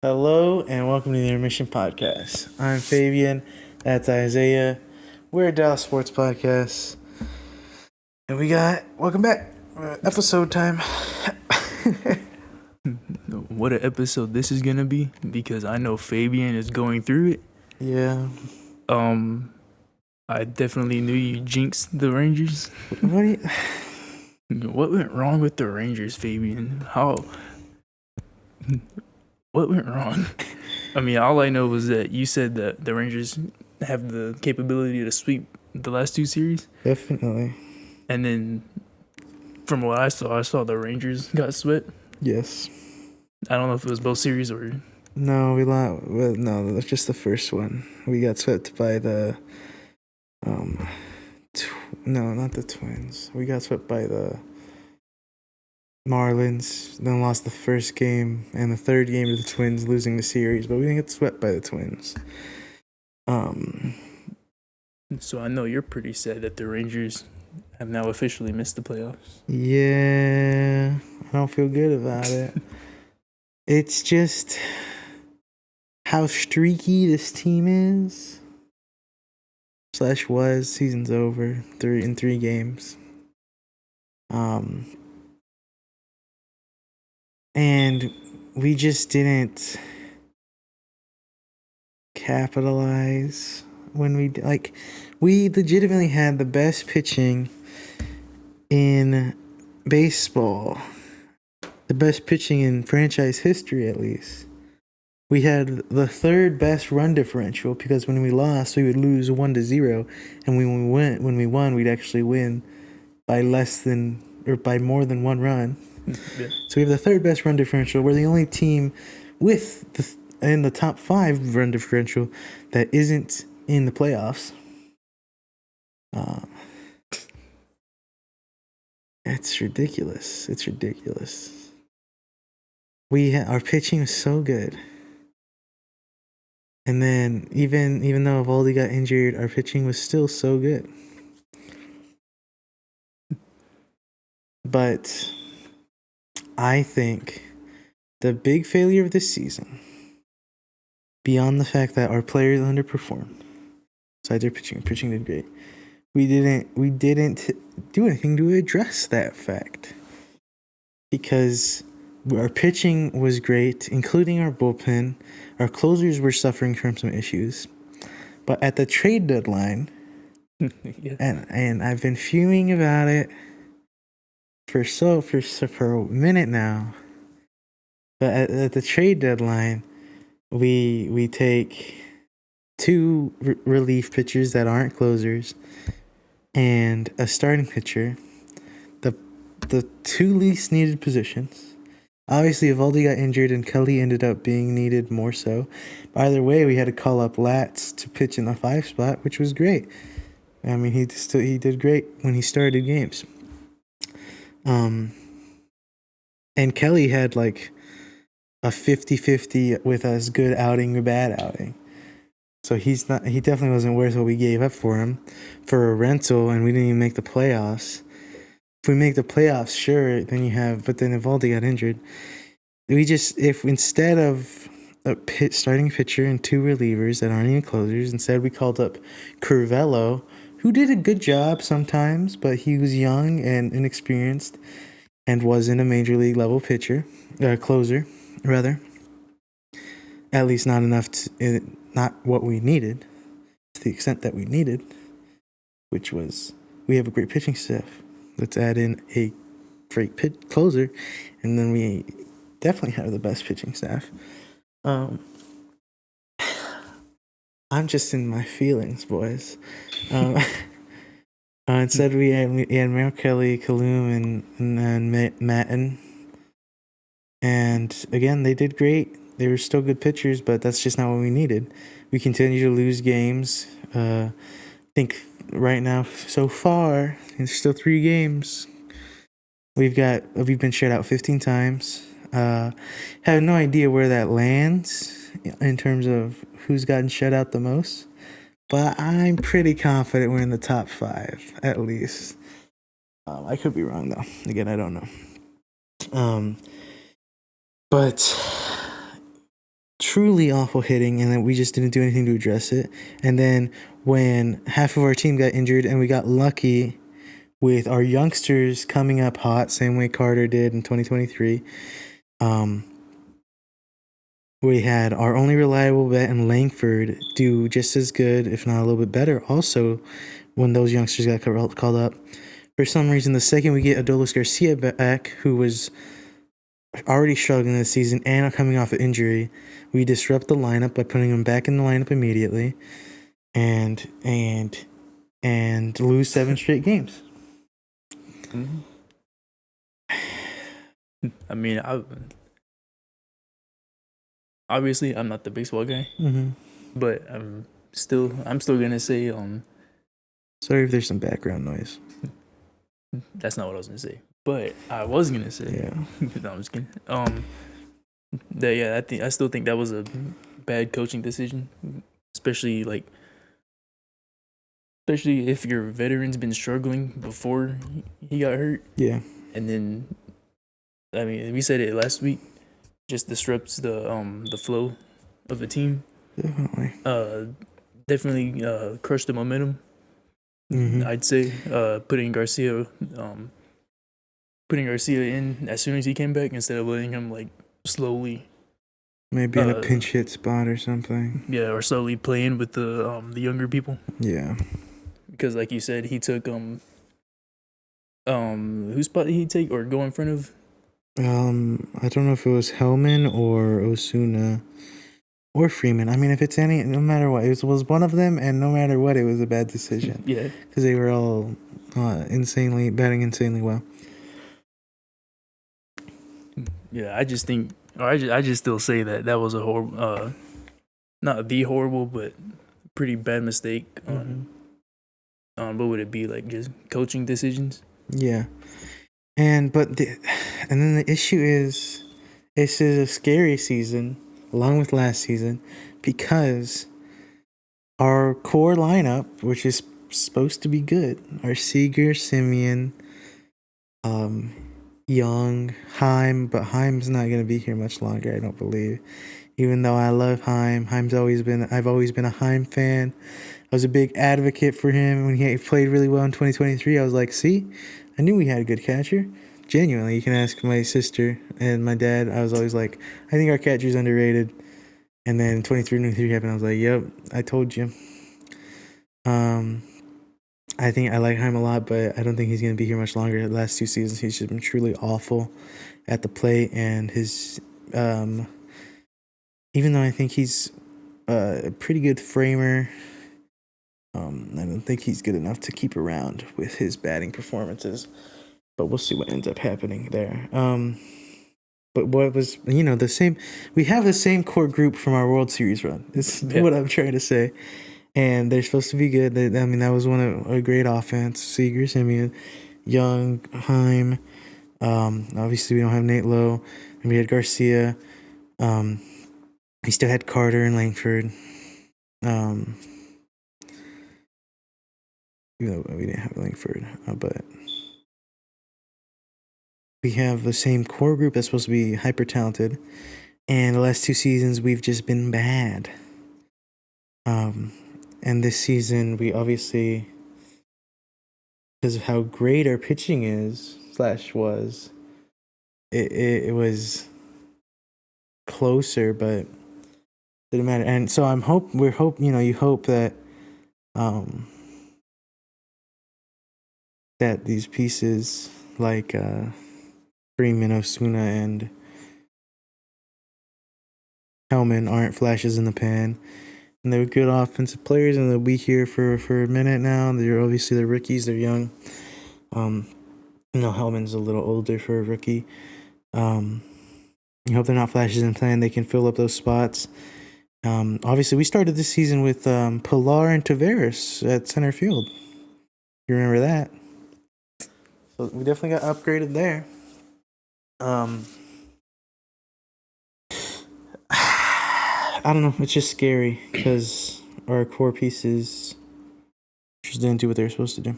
Hello and welcome to the Intermission podcast. I'm Fabian. That's Isaiah. We're a Dallas sports podcast, and we got welcome back. Episode time. What an episode this is gonna be, because I know Fabian is going through it. Yeah. I definitely knew you jinxed the Rangers. What do you? What went wrong with the Rangers, Fabian? What went wrong? I mean, all I know was that you said that the Rangers have the capability to sweep the last two series, Definitely. and then from what I saw the Rangers got swept. Yes. I don't know if it was both series or No, we lost. Well, no, that's just the first one. We got swept by the. No, not the Twins. We got swept by the Marlins. Then lost the first game and the third game to the Twins, losing the series. But we didn't get swept by the Twins. So I know you're pretty sad that the Rangers have now officially missed the playoffs. Yeah, I don't feel good about it. It's just how streaky this team is. / was. Season's over. 3 games. And we just didn't capitalize when we legitimately had the best pitching in baseball. The best pitching in franchise history, at least. We had the third best run differential, because when we lost, we would lose 1-0, and when we won, we'd actually win by by more than one run. Yeah. So we have the third best run differential. We're the only team in the top 5 run differential that isn't in the playoffs. It's ridiculous. It's ridiculous. Our pitching was so good. And then even though Evaldi got injured, our pitching was still so good. But I think the big failure of this season, beyond the fact that our players underperformed, besides their pitching did great, we didn't do anything to address that fact. Because our pitching was great, including our bullpen. Our closers were suffering from some issues. But at the trade deadline, Yeah. and I've been fuming about it for a minute now. But at the trade deadline, we take 2 relief pitchers that aren't closers and a starting pitcher, the 2 least needed positions. Obviously, Evaldi got injured and Kelly ended up being needed more so. But either way, we had to call up Latz to pitch in the 5 spot, which was great. I mean, he did great when he started games. And Kelly had like a 50-50 with us, good outing or bad outing. So he definitely wasn't worth what we gave up for him for a rental, and we didn't even make the playoffs. If we make the playoffs, sure, then but then Evaldi got injured. If instead of a starting pitcher and 2 relievers that aren't even closers, instead we called up Curvello, who did a good job sometimes, but he was young and inexperienced and wasn't a major league level closer, rather. At least not enough not what we needed, to the extent that we needed, which was, we have a great pitching staff. Let's add in a great closer, and then we definitely have the best pitching staff. I'm just in my feelings, boys. Instead, we had Merrill Kelly, Kalum, and Matten. And again, they did great. They were still good pitchers, but that's just not what we needed. We continue to lose games. I think right now, so far, there's still 3 games. We've been shut out 15 times. Have no idea where that lands in terms of who's gotten shut out the most, but I'm pretty confident we're in the top 5 at least. I could be wrong though. Again, I don't know. But truly awful hitting, and then we just didn't do anything to address it. And then when half of our team got injured, and we got lucky with our youngsters coming up hot, same way Carter did in 2023. We had our only reliable bet in Langford do just as good, if not a little bit better. Also, when those youngsters got called up, for some reason, the second we get Adolis Garcia back, who was already struggling this season and coming off an injury, we disrupt the lineup by putting him back in the lineup immediately, and lose 7 straight games. Mm-hmm. I mean, obviously I'm not the baseball guy, but I'm still gonna say Sorry if there's some background noise. That's not what I was gonna say, but I was gonna say. Yeah. No, I'm just kidding. I still think that was a bad coaching decision, especially if your veteran's been struggling before he got hurt. Yeah. And then, I mean, we said it last week, just disrupts the flow of the team. Definitely crushed the momentum. I'd say putting Garcia in as soon as he came back instead of letting him slowly, maybe in a pinch hit spot or something. Yeah, or slowly playing with the younger people. Yeah, because like you said, he took whose spot did he take or go in front of? I don't know if it was Hellman or Osuna or Freeman. I mean, if it's no matter what, it was one of them, and no matter what, it was a bad decision. Yeah, because they were all batting insanely well. Yeah, I just think, or I just still say that was a horrible, not the horrible, but pretty bad mistake on what would it be, just coaching decisions? Yeah, and then the issue is, this is a scary season along with last season because our core lineup, which is supposed to be good, are Seager, Simeon, Young, Heim, but Heim's not going to be here much longer, I don't believe. Even though I love Heim, I've always been a Heim fan. I was a big advocate for him when he played really well in 2023. I was like, see, I knew we had a good catcher. Genuinely, you can ask my sister and my dad. I was always like, I think our catcher's underrated. And then 23 happened. I was like, yep, I told you. I think I like Heim a lot, but I don't think he's going to be here much longer. The last 2 seasons, he's just been truly awful at the plate. And his, even though I think he's a pretty good framer, I don't think he's good enough to keep around with his batting performances. But we'll see what ends up happening there. But what was, the same, we have the same core group from our World Series run. This is what I'm trying to say. And they're supposed to be good. That was a great offense. Seager, Simeon, Young, Heim. Obviously, we don't have Nate Lowe. And we had Garcia. We still had Carter and Langford. Even though we didn't have Langford. But we have the same core group that's supposed to be hyper talented. And the last 2 seasons, we've just been bad. And this season, we obviously, because of how great our pitching was, it was closer, but didn't matter. And so you hope that that these pieces like Freeman, Osuna, and Hellman aren't flashes in the pan. And they're good offensive players, and they'll be here for a minute now. They're rookies. They're young. Hellman's a little older for a rookie. You hope they're not flashes in plan. They can fill up those spots. Obviously, we started this season with Pilar and Taveras at center field. You remember that? So we definitely got upgraded there. I don't know. It's just scary because our core pieces just didn't do what they were supposed to do.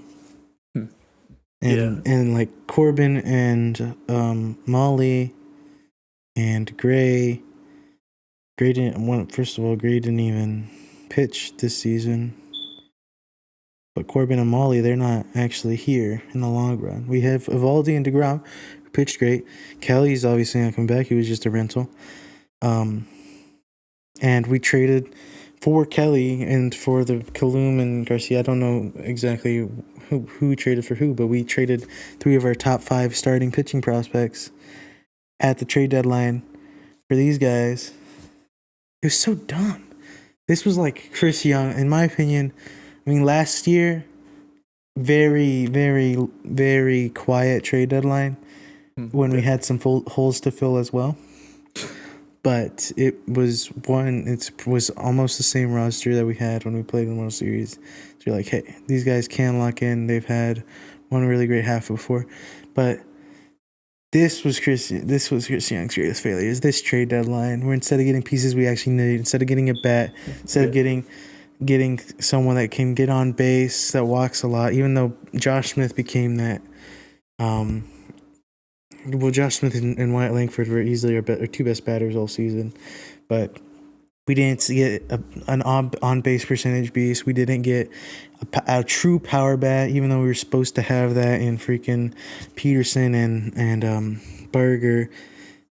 And like Corbin and Molly and Gray First of all, Gray didn't even pitch this season. But Corbin and Molly, they're not actually here in the long run. We have Evaldi and DeGrom, who pitched great. Kelly's obviously not coming back. He was just a rental. And we traded for Kelly and for the Kalum and Garcia. I don't know exactly who traded for who, but we traded 3 of our top 5 starting pitching prospects at the trade deadline for these guys. It was so dumb. This was like Chris Young, in my opinion. I mean, last year, very, very, very quiet trade deadline when we had some holes to fill as well. But it was almost the same roster that we had when we played in the World Series. So you're like, hey, these guys can lock in. They've had one really great half before. But this was Chris Young's greatest failure, is this trade deadline, where instead of getting pieces we actually need, instead of getting a bat, instead of getting someone that can get on base, that walks a lot, even though Josh Smith became that. Josh Smith and Wyatt Langford were easily our 2 best batters all season, but we didn't get an on-base percentage beast. We didn't get a true power bat, even though we were supposed to have that in freaking Peterson and Berger.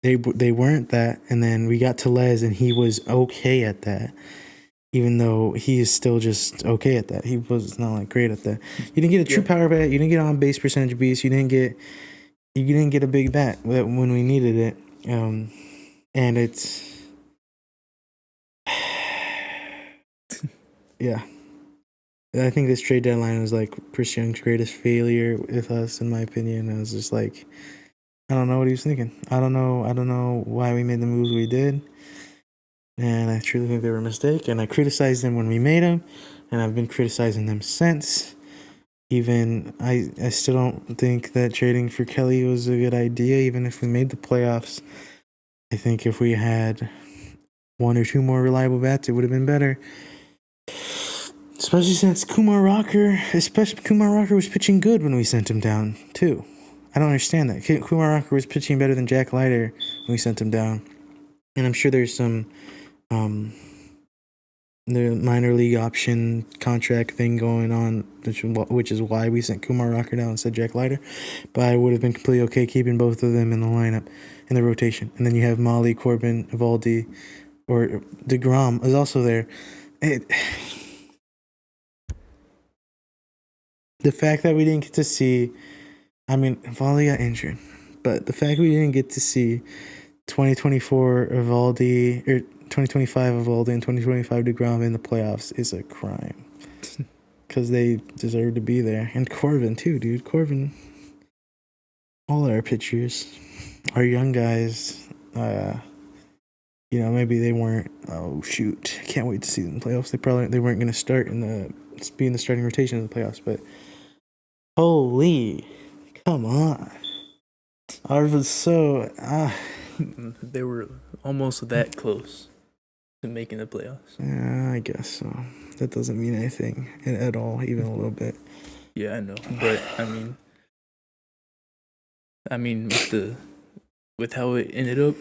They weren't that, and then we got Tellez, and he was okay at that. Even though he is still just okay at that, he was not like great at that. You didn't get a true power bat. You didn't get on base percentage beast. You didn't get a big bat when we needed it. And it's yeah. I think this trade deadline was like Chris Young's greatest failure with us, in my opinion. I was just like, I don't know what he was thinking. I don't know why we made the moves we did. And I truly think they were a mistake. And I criticized them when we made them, and I've been criticizing them since. Even I still don't think that trading for Kelly was a good idea, even if we made the playoffs. I think if we had 1 or 2 more reliable bats, it would have been better. Especially since Kumar Rocker was pitching good when we sent him down, too. I don't understand that. Kumar Rocker was pitching better than Jack Leiter when we sent him down. And I'm sure there's some the minor league option contract thing going on, which is why we sent Kumar Rocker down instead of Jack Leiter. But I would have been completely okay keeping both of them in the lineup, in the rotation. And then you have Molly, Corbin, Evaldi, or DeGrom is also there. The fact that we didn't get to see, I mean, Evaldi got injured, but the fact we didn't get to see 2024 Evaldi, or 2025 Evaldi and 2025 DeGrom in the playoffs is a crime. Because they deserve to be there. And Corbin, too, dude. Corbin, all our pitchers, our young guys, maybe they weren't, oh, shoot. I can't wait to see them in the playoffs. They weren't going to start be in the starting rotation in the playoffs, but holy, come on. I was so, They were almost that close to making the playoffs. Yeah, I guess so. That doesn't mean anything at all, even a little bit. Yeah, I know, but I mean, with how it ended up,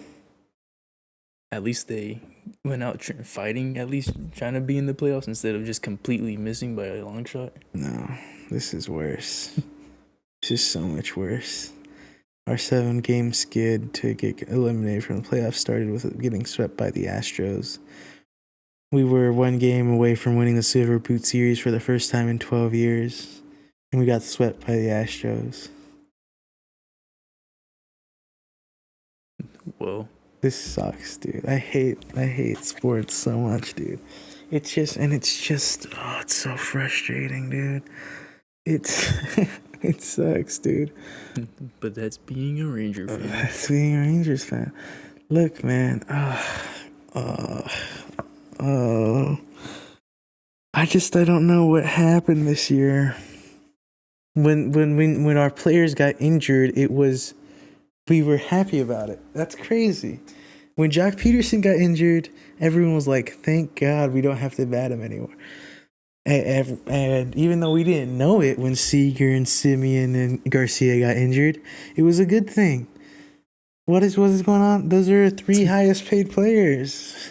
at least they went out fighting, at least trying to be in the playoffs instead of just completely missing by a long shot. No, this is worse. This is so much worse. Our 7-game skid to get eliminated from the playoffs started with getting swept by the Astros. We were 1 game away from winning the Silver Boot Series for the first time in 12 years, and we got swept by the Astros. Whoa. This sucks, dude. I hate sports so much, dude. It's so frustrating, dude. It sucks, dude. But that's being a Ranger fan. That's being a Rangers fan. Look, man. I don't know what happened this year. When our players got injured, we were happy about it. That's crazy. When Jock Peterson got injured, everyone was like, thank God we don't have to bat him anymore. And even though we didn't know it when Seager and Simeon and Garcia got injured, it was a good thing. What is going on? Those are 3 highest paid players.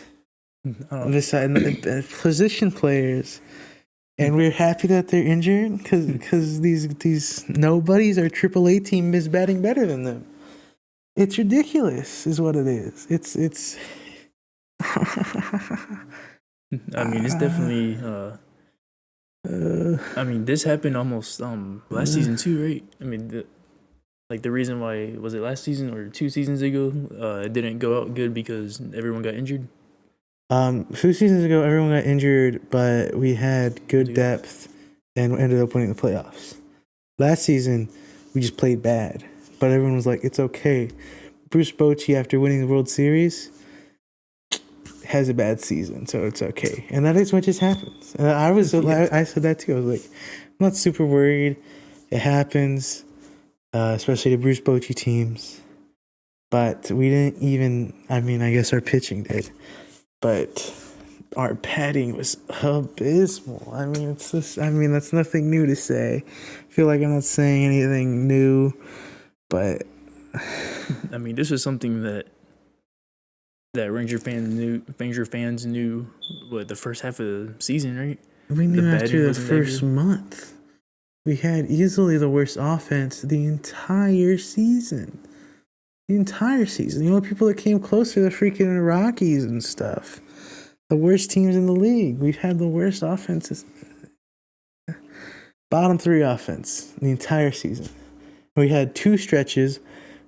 Besides position players. And we're happy that they're injured because these nobodies, our AAA team is batting better than them. It's ridiculous, is what it is. It's. I mean, it's definitely. I mean, this happened almost last season too, right? I mean, the reason why was it last season or 2 seasons ago? It didn't go out good because everyone got injured. 2 seasons ago, everyone got injured, but we had good depth and ended up winning the playoffs. Last season, we just played bad, but everyone was like, "It's okay." Bruce Bochy, after winning the World Series, has a bad season, so it's okay, and that is what just happens. And I said that too. I was like, I'm not super worried. It happens, especially to Bruce Bochy teams. But we didn't even. I mean, I guess our pitching did, but our batting was abysmal. I mean, it's just. I mean, that's nothing new to say. I feel like I'm not saying anything new, but I mean, this was something that Ranger fans knew what the first half of the season, right? we knew after the wasn't that first good. month, we had easily the worst offense the entire season. The entire season. The only people that came close are the freaking Rockies and stuff. The worst teams in the league. We've had the worst offenses. Bottom 3 offense the entire season. We had 2 stretches,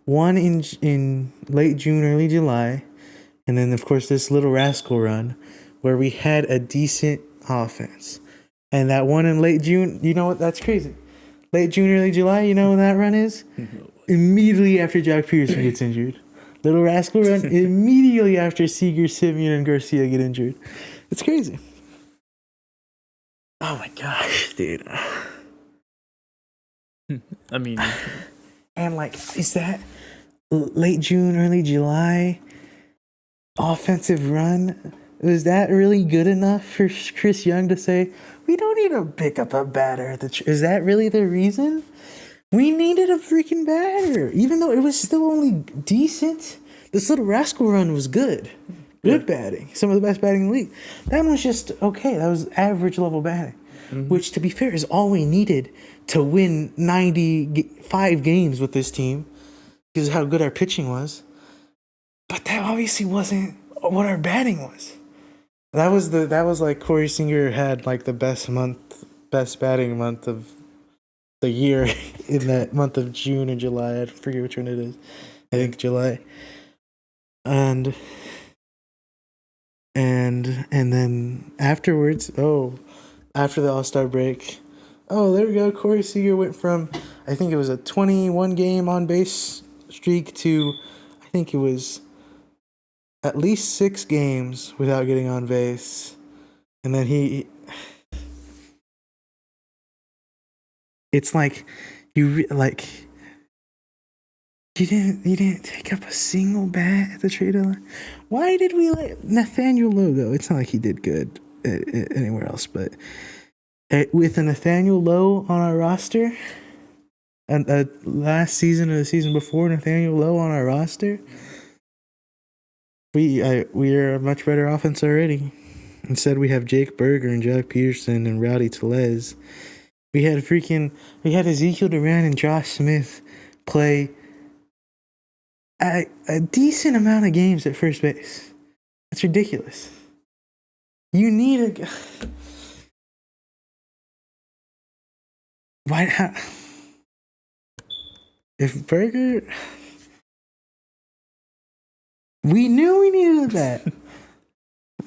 one in late June, early July, and then of course this little rascal run where we had a decent offense. And that one in late June, you know what? That's crazy. Late June, early July, you know when that run is? Immediately after Jack Pearson gets injured. Little rascal run immediately after Seager, Simeon, and Garcia get injured. It's crazy. Oh my gosh, dude. I mean, And like, is that late June, early July offensive run? Was that really good enough for Chris Young to say, we don't need to pick up a batter? Is that really the reason? We needed a freaking batter. Even though it was still only decent, this little rascal run was good. Good batting. Some of the best batting in the league. That one was just okay. That was average level batting. Mm-hmm. Which, to be fair, is all we needed to win 95 games with this team. Because of how good our pitching was. But that obviously wasn't what our batting was. That was like Corey Seager had like the best batting month of the year in that month of June and July. I forget which one it is. I think July. And then afterwards, after the All-Star break, there we go. Corey Seager went from, I think it was a 21 game on base streak to, I think it was at least 6 games without getting on base. And then it's like you didn't take up a single bat at the trade deadline. Why did we let Nathaniel Lowe go? It's not like he did good anywhere else, but with a Nathaniel Lowe on our roster, and last season or the season before, Nathaniel Lowe on our roster, we are a much better offense already. Instead, we have Jake Berger and Jack Pearson and Rowdy Tellez. We had Ezekiel Duran and Josh Smith play a decent amount of games at first base. That's ridiculous. You need if Berger... We knew we needed that.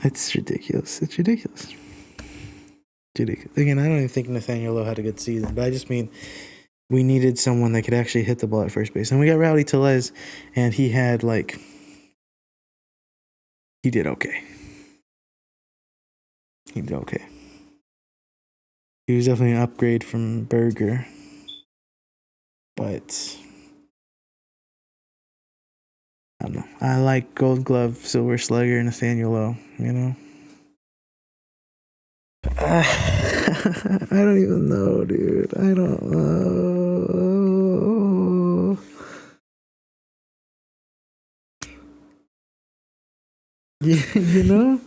It's ridiculous. It's ridiculous. Again, I don't even think Nathaniel Lowe had a good season, but I just mean we needed someone that could actually hit the ball at first base. And we got Rowdy Tellez, and he did okay. He did okay. He was definitely an upgrade from Berger. But I don't know. I like Gold Glove, Silver Slugger, and Nathaniel Lowe, you know? I don't even know, dude. I don't know. You know?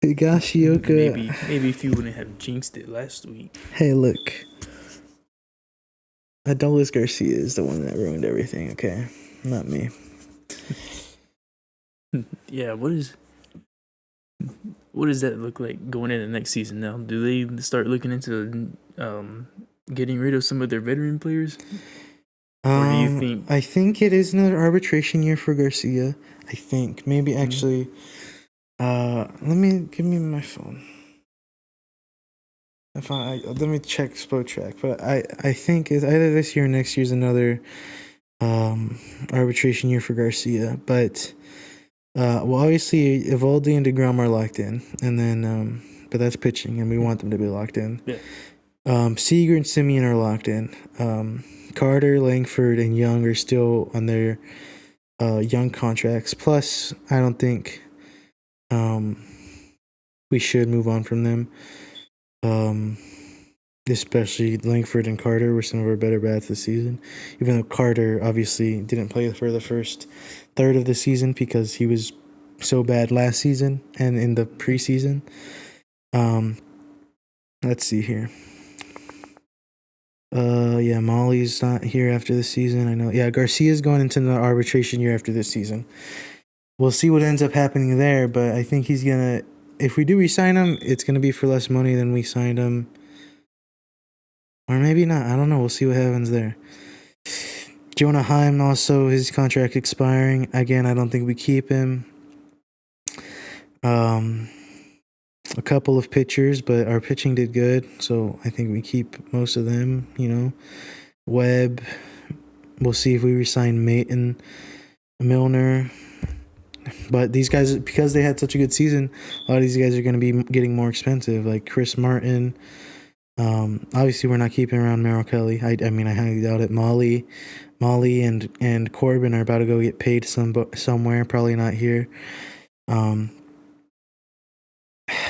Higashioka. Maybe if you wouldn't have jinxed it last week. Hey, look. Adolis Garcia is the one that ruined everything, okay? Not me. Yeah, what does that look like going into next season now? Do they start looking into getting rid of some of their veteran players? Or do you think I think it is another arbitration year for Garcia. I think. Maybe actually give me my phone. Let me check Spotrac, but I think it's either this year or next year's another arbitration year for Garcia. But well, obviously Evaldi and DeGrom are locked in, and then but that's pitching, and we want them to be locked in. Yeah. Seager and Simeon are locked in. Carter, Langford, and Young are still on their young contracts. Plus, I don't think we should move on from them. Especially Langford and Carter were some of our better bats this season. Even though Carter obviously didn't play for the first third of the season because he was so bad last season and in the preseason. Let's see here. Yeah, Molly's not here after this season. I know. Yeah, Garcia's going into the arbitration year after this season. We'll see what ends up happening there, but I think he's gonna. If we do re-sign him, it's gonna be for less money than we signed him, or maybe not. I don't know. We'll see what happens there. Jonah Heim also his contract expiring again. I don't think we keep him. A couple of pitchers, but our pitching did good, so I think we keep most of them. You know, Webb. We'll see if we resign Maton, Milner. But these guys, because they had such a good season, a lot of these guys are going to be getting more expensive. Like Chris Martin. Obviously, we're not keeping around Merrill Kelly. I mean, I highly doubt it. Molly, and Corbin are about to go get paid somewhere. Probably not here.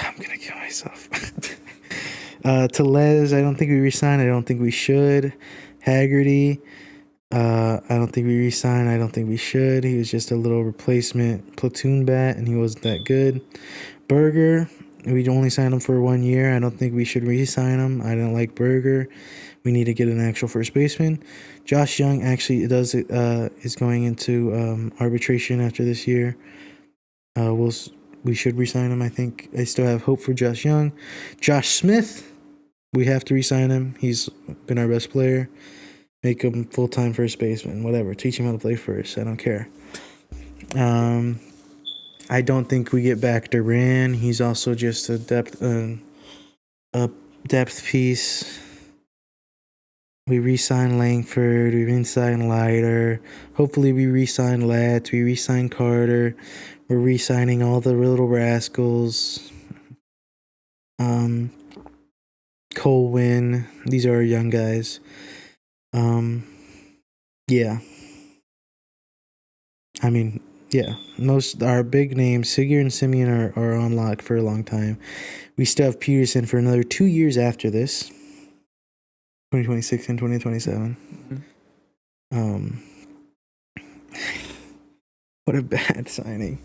I'm gonna kill myself. Tellez, I don't think we resign. I don't think we should. Haggerty, I don't think we resign. I don't think we should. He was just a little replacement platoon bat, and he wasn't that good. Berger, we only signed him for 1 year. I don't think we should re-sign him. I don't like Berger. We need to get an actual first baseman. Josh Young actually is going into arbitration after this year. We should re-sign him. I think I still have hope for Josh Young. Josh Smith, we have to re-sign him. He's been our best player. Make him full-time first baseman. Whatever. Teach him how to play first. I don't care. I don't think we get back Duran. He's also just a depth piece. We re-sign Langford. We re-sign Leiter. Hopefully we re-sign Latz. We re-sign Carter. We're re-signing all the little rascals. Colwyn. These are our young guys. Yeah. I mean, yeah. Most our big names, Seager and Simeon, are on lock for a long time. We still have Peterson for another 2 years after this. 2026 and 2027. What a bad signing.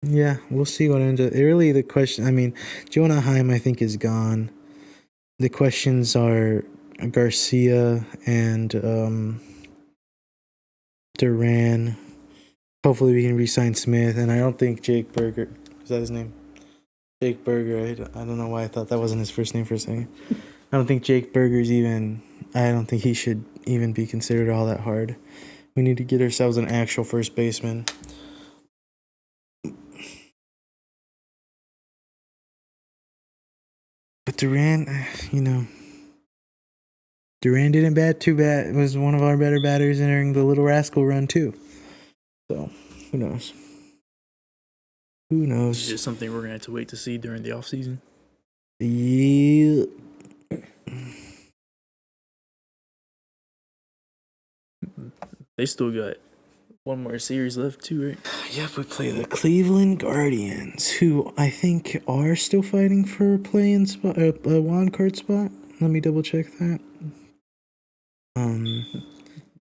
Yeah, we'll see what ends up. Really, the question, I mean, Jonah Heim, I think, is gone. The questions are Garcia and Duran. Hopefully, we can re-sign Smith, and I don't think Jake Berger, is that his name? Jake Berger, I don't know why I thought that wasn't his first name for a second. I don't think Jake Berger's I don't think he should even be considered all that hard. We need to get ourselves an actual first baseman. But Duran, Duran didn't bat too bad. It was one of our better batters entering the Little Rascal run, too. So, who knows? Who knows? It's just something we're going to have to wait to see during the offseason. Yeah. They still got one more series left, too, right? Yep, we play the Cleveland Guardians, who I think are still fighting for a play-in spot, a wild card spot. Let me double check that. And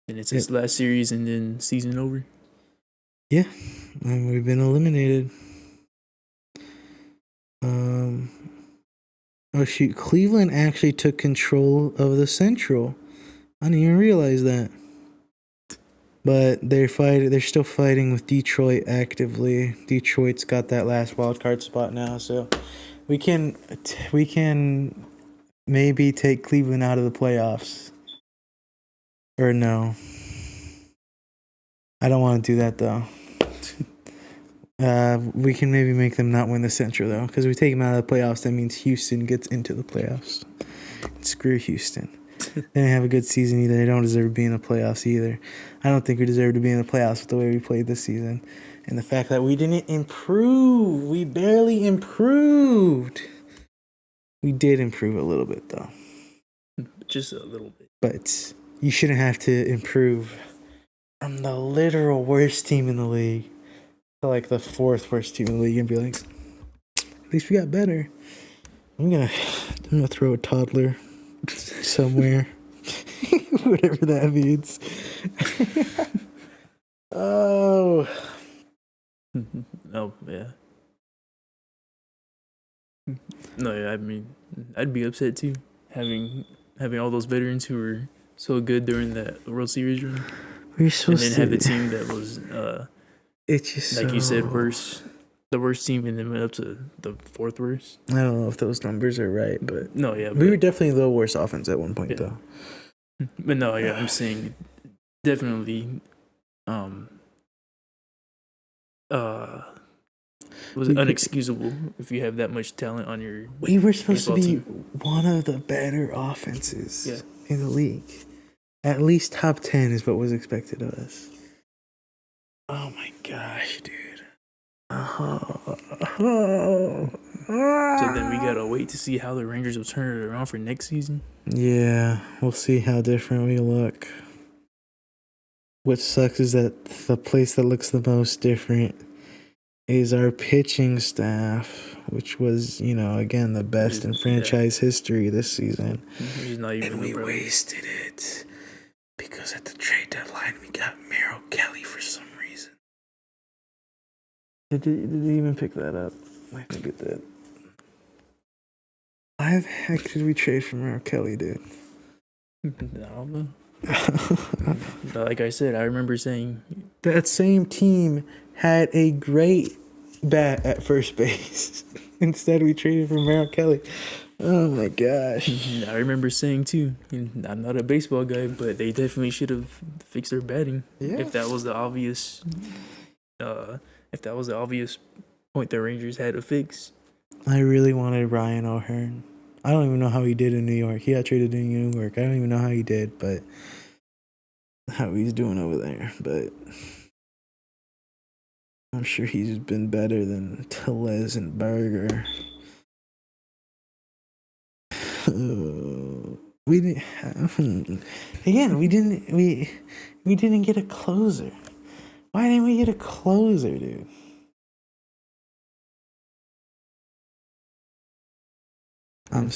it's his last series and then season over. Yeah, and we've been eliminated. Um. Oh shoot! Cleveland actually took control of the Central. I didn't even realize that. But they're still fighting with Detroit actively. Detroit's got that last wild card spot now, so we can maybe take Cleveland out of the playoffs. Or no. I don't want to do that though. We can maybe make them not win the Central though, because we take them out of the playoffs. That means Houston gets into the playoffs. Screw Houston. They didn't have a good season either. They don't deserve to be in the playoffs either. I don't think we deserve to be in the playoffs with the way we played this season, and the fact that we didn't improve. We barely improved. We did improve a little bit though. Just a little bit. But you shouldn't have to improve from the literal worst team in the league to like the fourth worst team in the league and be like, at least we got better. I'm gonna throw a toddler somewhere. Whatever that means. Oh. Oh, yeah. No, yeah, I mean, I'd be upset too, having all those veterans who were so good during that World Series run. We're supposed and then have a team that was, it's just like you said, the worst team, and then went up to the fourth worst. I don't know if those numbers are right, but no, yeah, we were definitely the worst offense at one point, though. But no, yeah, I'm saying definitely, was unexcusable if you have that much talent on your. We were supposed to be team. one of the better offenses in the league. At least top 10 is what was expected of us. Oh my gosh, dude. So then we gotta wait to see how the Rangers will turn it around for next season. Yeah, we'll see how different we look. What sucks is that the place that looks the most different is our pitching staff, which was, again, the best in franchise history this season. And we wasted it because at the trade deadline we got Merrill Kelly for some reason. Did they even pick that up? I think it did. Why the heck did we trade for Merrill Kelly, dude? I don't know. Like I said, I remember saying that same team had a great bat at first base. Instead, we traded for Merrill Kelly. Oh my gosh! I remember saying too. I'm not a baseball guy, but they definitely should have fixed their batting. Yeah. If that was the obvious, point the Rangers had to fix. I really wanted Ryan O'Hearn. I don't even know how he did in New York. He got traded to New York. I don't even know how he did, but how he's doing over there. But I'm sure he's been better than Tellez and Berger. We didn't. Again, we didn't get a closer. Why didn't we get a closer, dude? I'm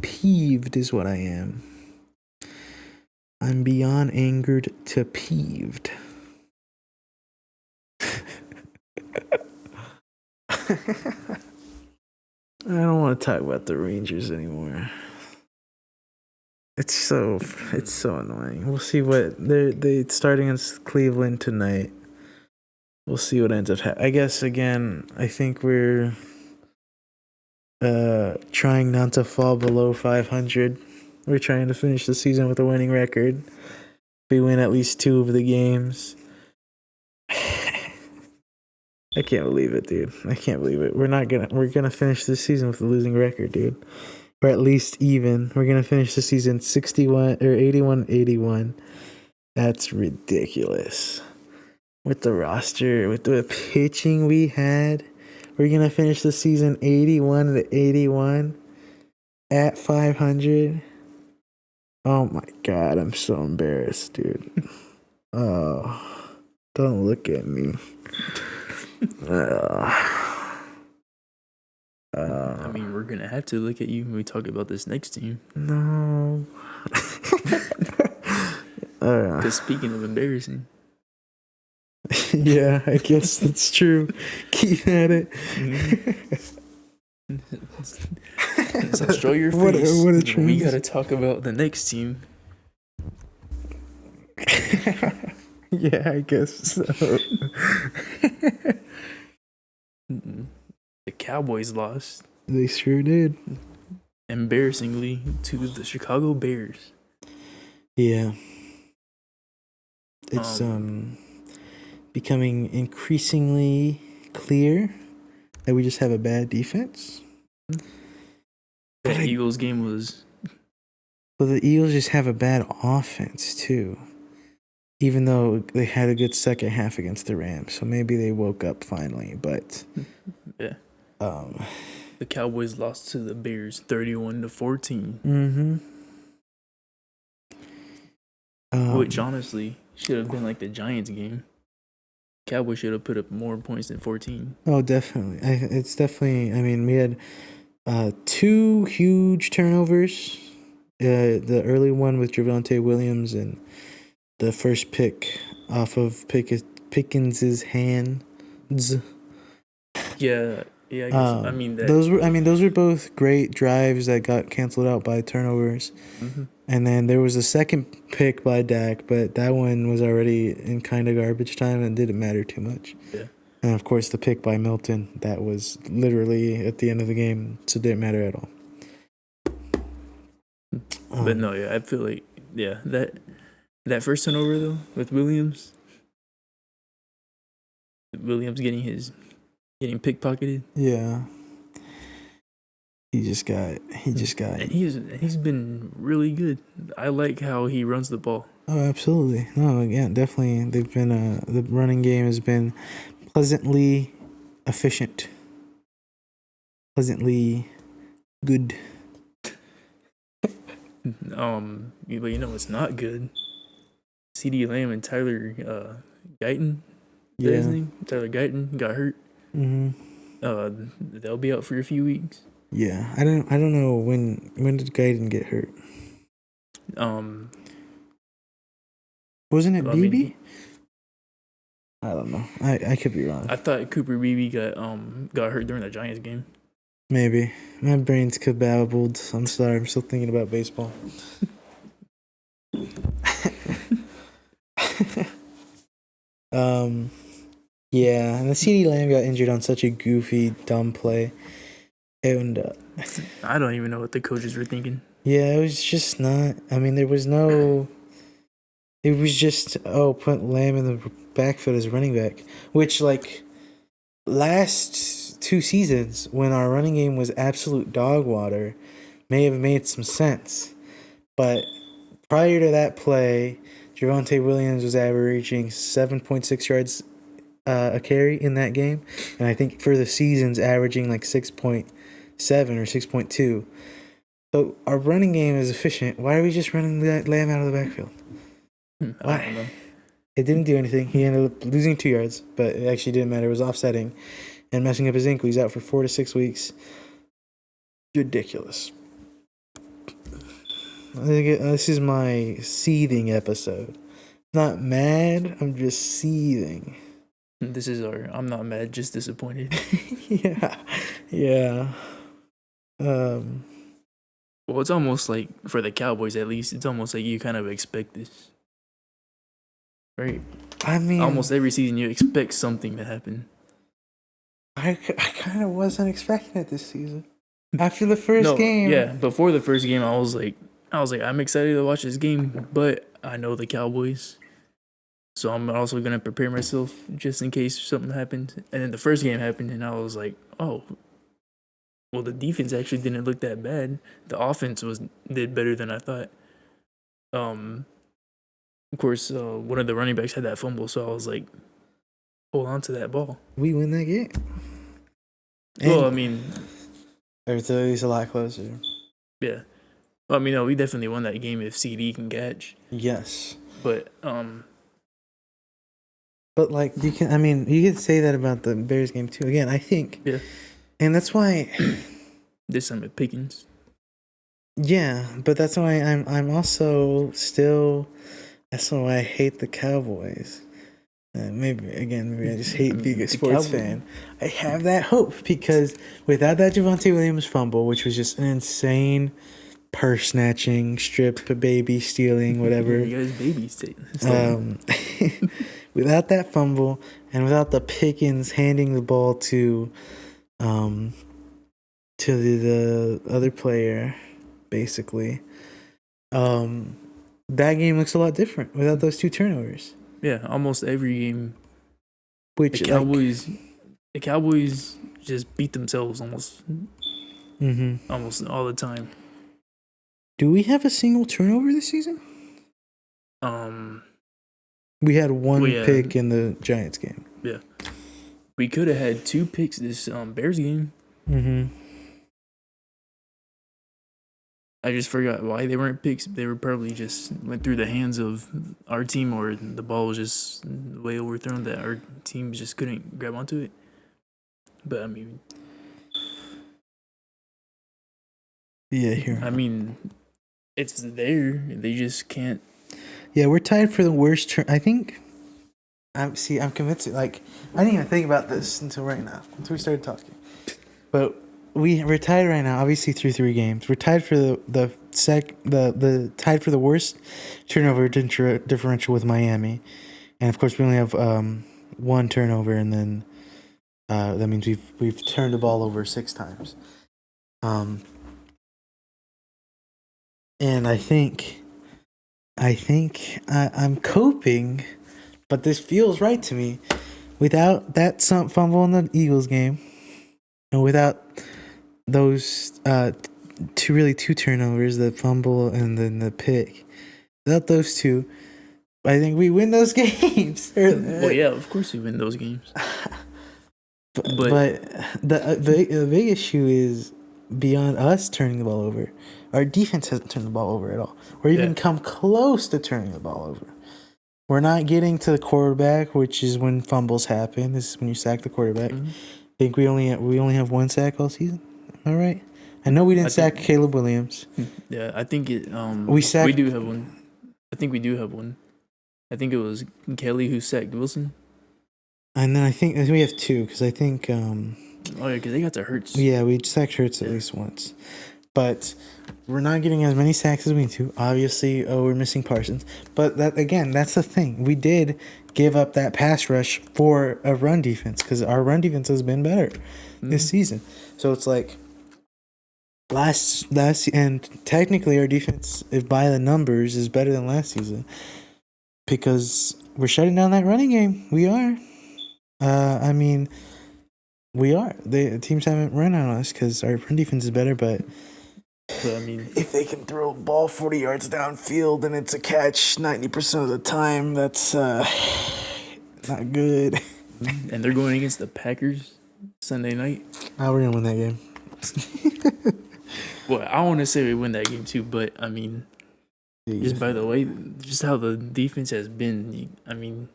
peeved is what I am. I'm beyond angered to peeved. I don't want to talk about the Rangers anymore. It's so annoying. We'll see what they starting against Cleveland tonight. We'll see what ends up happening. I guess again, I think we're trying not to fall below 500. We're trying to finish the season with a winning record. We win at least 2 of the games. I can't believe it, dude. I can't believe it. We're gonna finish this season with a losing record, dude. Or at least even. We're gonna finish the season 61 or 81-81. That's ridiculous. With the roster, with the pitching we had, we're gonna finish the season 81-81 at 500. Oh my god, I'm so embarrassed, dude. Oh, don't look at me. I mean, we're gonna have to look at you when we talk about this next team. No. Because speaking of embarrassing, Yeah, I guess that's true. Keep at it. So show your What face. a We trans- gotta talk about the next team. Yeah, I guess so. The Cowboys lost They sure did. embarrassingly to the Chicago Bears. Yeah. It's Um, becoming increasingly clear that we just have a bad defense. That Eagles game was. But the Eagles just have a bad offense too. Even though they had a good second half against the Rams, so maybe they woke up finally. But Yeah. The Cowboys lost to the Bears 31-14. Which honestly should have been like the Giants game. Cowboys should have put up more points than 14. Oh, definitely. It's definitely. I mean, we had 2 huge turnovers. The early one with Javonte Williams and the first pick off of Pickens's hands. Yeah, I guess. I mean that. Those were both great drives that got canceled out by turnovers. And then there was a second pick by Dak, but that one was already in kind of garbage time and didn't matter too much. Yeah. And of course, the pick by Milton, that was literally at the end of the game, so it didn't matter at all. But no, yeah, I feel like that first turnover though with Williams getting pickpocketed. Yeah. He just got. And he's been really good. I like how he runs the ball. Oh, absolutely. No, yeah, definitely. They've been the running game has been pleasantly efficient, pleasantly good. But you know it's not good. CD Lamb and Tyler Guyton. Is that his name? Tyler Guyton got hurt. They'll be out for a few weeks. Yeah, I don't know when did Guyton get hurt. Wasn't it BB? I don't know. I could be wrong. I thought Cooper Beebe got hurt during the Giants game. Maybe my brain's kababbled. I'm sorry. I'm still thinking about baseball. Yeah, and the CD Lamb got injured on such a goofy, dumb play. And I don't even know what the coaches were thinking. Yeah, it was just not. I mean, there was no. It was just put Lamb in the backfield as running back, which like last 2 seasons when our running game was absolute dog water, may have made some sense, but prior to that play, Javonte Williams was averaging 7.6 yards a carry in that game, and I think for the season's averaging like 6.7 or 6.2. So our running game is efficient. Why are we just running that Lamb out of the backfield? I don't know. It didn't do anything. He ended up losing 2 yards, but it actually didn't matter. It was offsetting and messing up his ankle. He's out for 4 to 6 weeks. Ridiculous. I think this is my seething episode. Not mad, I'm just seething. This is I'm not mad, just disappointed. Yeah. Well, it's almost like, for the Cowboys at least, it's almost like you kind of expect this. Right? I mean, almost every season you expect something to happen. I kind of wasn't expecting it this season. After the first game. Yeah, before the first game, I was like, I'm excited to watch this game, but I know the Cowboys. So I'm also going to prepare myself just in case something happens. And then the first game happened, and I was like, oh, well, the defense actually didn't look that bad. The offense did better than I thought. Of course, one of the running backs had that fumble, so I was like, hold on to that ball. We win that game. Well, I mean, it's a lot closer. Yeah. Well, I mean, no, we definitely won that game if CD can catch. Yes. But like you can say that about the Bears game too. Again, I think. Yeah. And that's why this time at Pickens. Yeah, but that's why I'm also still. That's why I hate the Cowboys. Maybe I just hate being a the sports Cowboys- fan. I have that hope because without that Javonte Williams fumble, which was just an insane purse snatching, strip, baby stealing, whatever. You guys baby state. Without that fumble and without the Pickens handing the ball to the other player, basically, that game looks a lot different without those two turnovers. Yeah, almost every game. Which The Cowboys just beat themselves almost all the time. Do we have a single turnover this season? We had one pick in the Giants game. Yeah, we could have had 2 picks this Bears game. I just forgot why they weren't picks. They were probably just went through the hands of our team, or the ball was just way overthrown that our team just couldn't grab onto it. But I mean, I mean, it's there. They just can't. Yeah, we're tied for the worst. I think. I'm convinced. Like, I didn't even think about this until right now, until we started talking. But we're tied right now, obviously through 3 games. We're tied for the tied for the worst turnover differential with Miami, and of course we only have 1 turnover, and then that means we've turned the ball over 6 times. And I think I'm coping, but this feels right to me. Without that fumble in the Eagles game, and without those 2 turnovers, the fumble and then the pick, without those 2, I think we win those games. Well, yeah, of course we win those games. But the big issue is beyond us turning the ball over. Our defense hasn't turned the ball over at all, or even come close to turning the ball over. We're not getting to the quarterback, which is when fumbles happen. This is when you sack the quarterback. I think we only have 1 sack all season. Am I right? I know we didn't sack Caleb Williams. Yeah, I think it. We do have one. I think we do have one. I think it was Kelly who sacked Wilson. And then I think we have 2 because I think. Oh yeah, because they got to Hurts. Yeah, we sacked Hurts at least once, but we're not getting as many sacks as we need to. Obviously, we're missing Parsons, but that's the thing. We did give up that pass rush for a run defense because our run defense has been better this season. So it's like last and technically our defense, if by the numbers, is better than last season because we're shutting down that running game. We are. I mean, we are. The teams haven't run on us because our run defense is better, but I mean, if they can throw a ball 40 yards downfield and it's a catch 90% of the time, that's not good. And they're going against the Packers Sunday night. We're going to win that game. Well, I want to say we win that game too, but I mean, just by the way, just how the defense has been, I mean,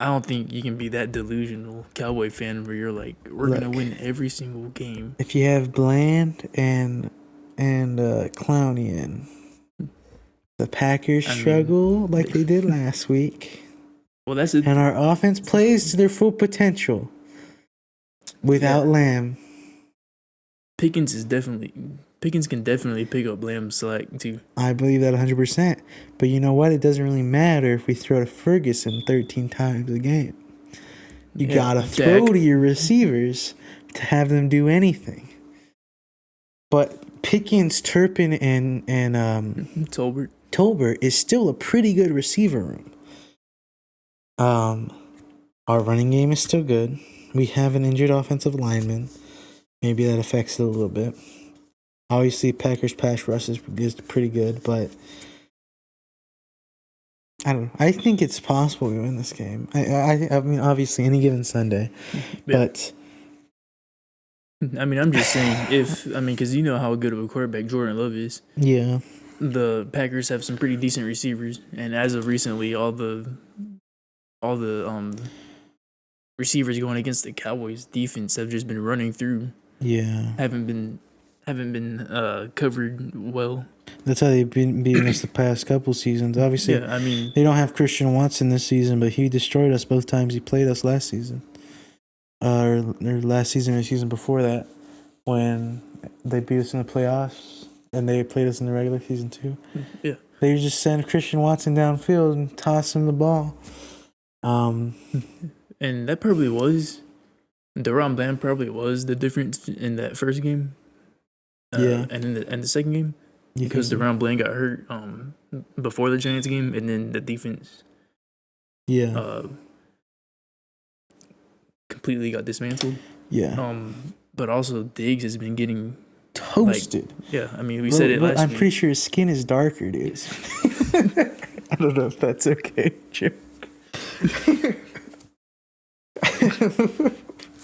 I don't think you can be that delusional Cowboy fan where you're like, we're going to win every single game. If you have Bland and Clowney in, the Packers struggle like they did last week. Well, that's it. And our offense plays to their full potential without Lamb. Pickens can definitely pick up Lamb's slack too. I believe that 100%. But you know what? It doesn't really matter if we throw to Ferguson 13 times a game. You gotta throw to your receivers to have them do anything. But Pickens, Turpin, and Tolbert is still a pretty good receiver room. Our running game is still good. We have an injured offensive lineman. Maybe that affects it a little bit. Obviously, Packers pass rush is pretty good, but I don't know. I think it's possible we win this game. I mean, obviously, any given Sunday, but I mean, I'm just saying because you know how good of a quarterback Jordan Love is. Yeah, the Packers have some pretty decent receivers, and as of recently, all the receivers going against the Cowboys defense have just been running through. Yeah, haven't been haven't been covered well. That's how they've been beating us the past couple seasons. Obviously, Yeah, I mean, they don't have Christian Watson this season, but he destroyed us both times he played us last season. Or last season or season before that, when they beat us in the playoffs and they played us in the regular season too. yeah. They just send Christian Watson downfield and toss him the ball. And that probably was Deron Bland probably was the difference in that first game. Yeah. And in the second game, because Deron Bland got hurt before the Giants game, and then the defense completely got dismantled. Yeah. But also Diggs has been getting toasted. I mean, we said it last I'm week. pretty sure his skin is darker, dude. I don't know if that's okay, Jim.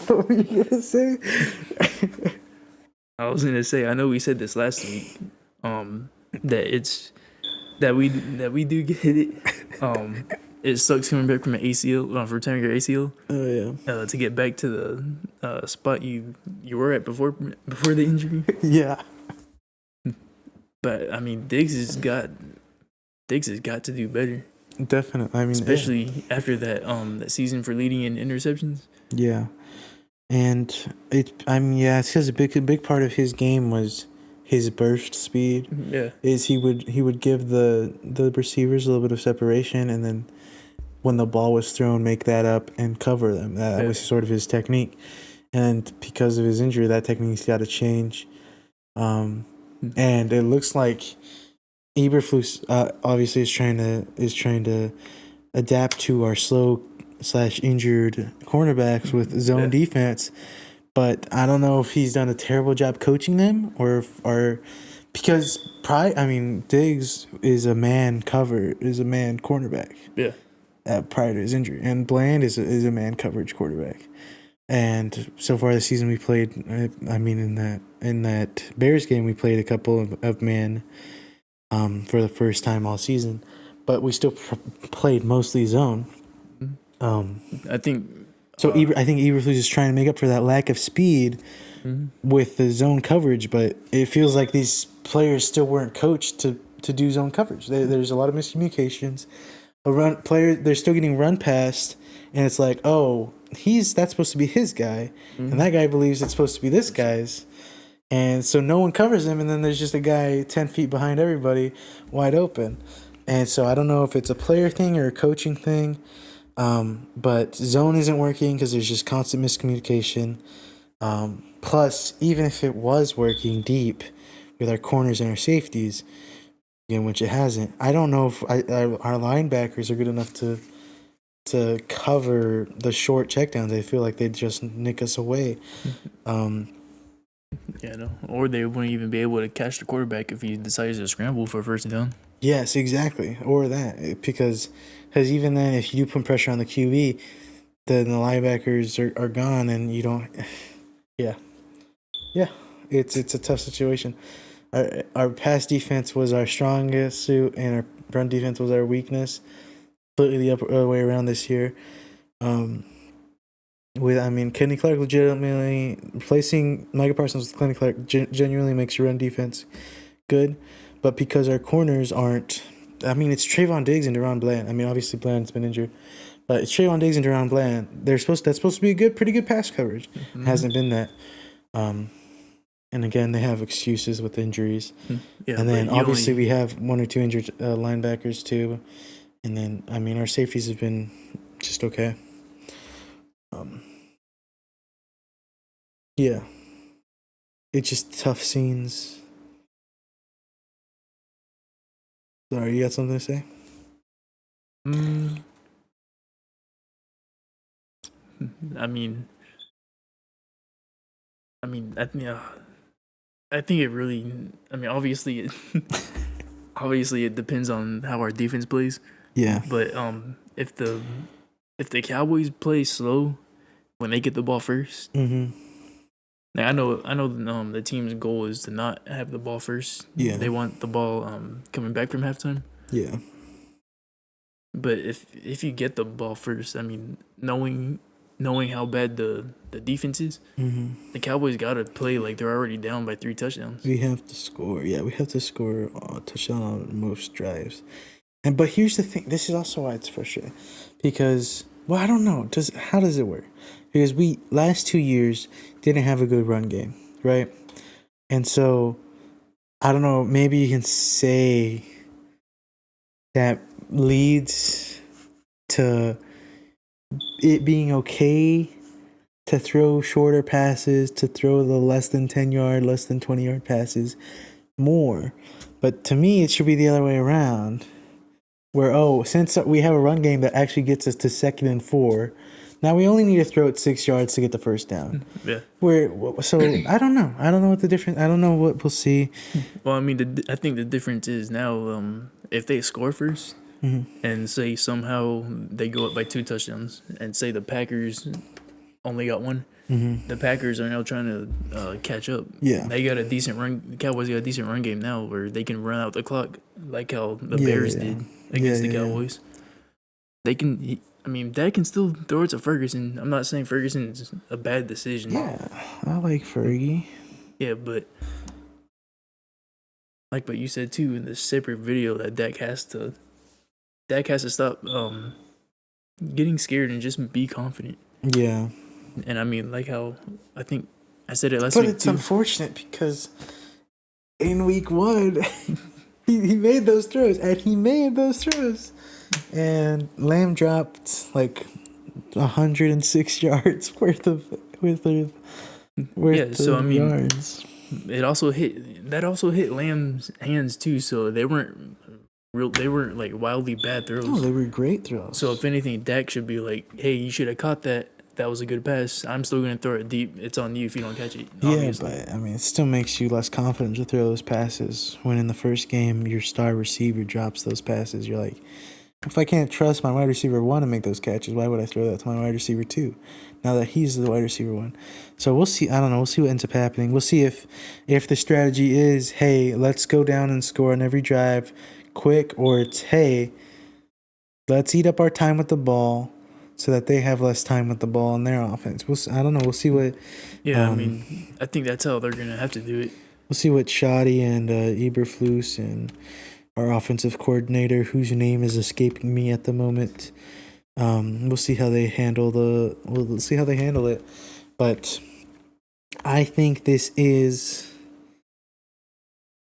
What were you gonna say? I was gonna say, I know we said this last week, that we do get it. It sucks coming back from an ACL, for tearing your ACL. Oh yeah. To get back to the spot you were at before the injury. Yeah. But I mean, Diggs has got to do better. Definitely. I mean, especially after that season for leading in interceptions. Yeah. And it's because a big part of his game was his burst speed. Yeah. Is he would give the receivers a little bit of separation, and then when the ball was thrown, make that up and cover them. That was sort of his technique. And because of his injury, that technique's got to change. And it looks like Eberflus obviously is trying to adapt to our slow / injured cornerbacks with zone defense, but I don't know if he's done a terrible job coaching them because Diggs is a man cornerback. Yeah. Prior to his injury, and Bland is a man coverage quarterback. And so far this season we played. In that Bears game we played a couple of man. For the first time all season, but we still played mostly zone. I think so. I think Eberflus is trying to make up for that lack of speed with the zone coverage, but it feels like these players still weren't coached to do zone coverage. There's a lot of miscommunications. They're still getting run past, and it's like, oh, that's supposed to be his guy, and that guy believes it's supposed to be this guy's. And so no one covers him, and then there's just a guy 10 feet behind everybody, wide open. And so I don't know if it's a player thing or a coaching thing, but zone isn't working because there's just constant miscommunication. Plus, even if it was working deep with our corners and our safeties, again, which it hasn't, I don't know if our linebackers are good enough to cover the short checkdowns. I feel like they'd just nick us away. Yeah, no. Or they wouldn't even be able to catch the quarterback if he decides to scramble for first down. Yes, exactly. Or that. Because even then, if you do put pressure on the QB, then the linebackers are gone and you don't... Yeah. Yeah. It's a tough situation. Our pass defense was our strongest suit and our run defense was our weakness. Completely the other way around this year. Kenny Clark legitimately replacing Micah Parsons with Kenny Clark genuinely makes your run defense good, but because our corners aren't, it's Trayvon Diggs and Deron Bland. Obviously Bland's been injured, but it's Trayvon Diggs and Deron Bland. That's supposed to be pretty good pass coverage. Hasn't been that. And again, they have excuses with injuries. Yeah, and then obviously we have one or two injured linebackers too, and then our safeties have been just okay. Yeah, it's just tough scenes. Sorry, you got something to say? I think it really. Obviously, it depends on how our defense plays. Yeah. But if the Cowboys play slow when they get the ball first. Now, I know. The team's goal is to not have the ball first. Yeah. They want the ball coming back from halftime. Yeah. But if you get the ball first, knowing knowing how bad the defense is, the Cowboys got to play like they're already down by 3 touchdowns. We have to score. Yeah, we have to score a touchdown on most drives. But here's the thing. This is also why it's frustrating. Because, well, I don't know. How does it work? Because we, last 2 years, didn't have a good run game, right? And so, I don't know. Maybe you can say that leads to it being okay to throw shorter passes, to throw the less than 10-yard, less than 20-yard passes more. But to me, it should be the other way around. Where, since we have a run game that actually gets us to 2nd and 4, now we only need to throw it 6 yards to get the first down. Yeah. So I don't know. I don't know what the difference. I don't know what we'll see. Well, I mean, I think the difference is now if they score first and say somehow they go up by 2 touchdowns and say the Packers only got 1, the Packers are now trying to catch up. Yeah. They got a decent run. The Cowboys got a decent run game now where they can run out the clock like how the Bears did against the Cowboys. They can. I mean, Dak can still throw it to Ferguson. I'm not saying Ferguson's a bad decision. Yeah, I like Fergie. Yeah, but but you said too in the separate video that Dak has to stop getting scared and just be confident. Yeah. And I mean, like how I think I said it last But week it's too. unfortunate because in week 1, he made those throws, and Lamb dropped like 106 yards worth of yards. It also hit Lamb's hands too, so they weren't like wildly bad throws. No, they were great throws. So if anything, Dak should be like, "Hey, you should have caught that. That was a good pass. I'm still gonna throw it deep. It's on you if you don't catch it." Obviously. Yeah, but I mean, it still makes you less confident to throw those passes when in the first game your star receiver drops those passes. You're like, if I can't trust my wide receiver 1 to make those catches, why would I throw that to my wide receiver 2? Now that he's the wide receiver 1. So we'll see. I don't know. We'll see what ends up happening. We'll see if the strategy is, hey, let's go down and score on every drive quick, or it's, hey, let's eat up our time with the ball so that they have less time with the ball in their offense. I don't know. We'll see what. Yeah, I mean, I think that's how they're gonna have to do it. We'll see what Shoddy and Eberflus and our offensive coordinator, whose name is escaping me at the moment. We'll see how they handle it. But I think this is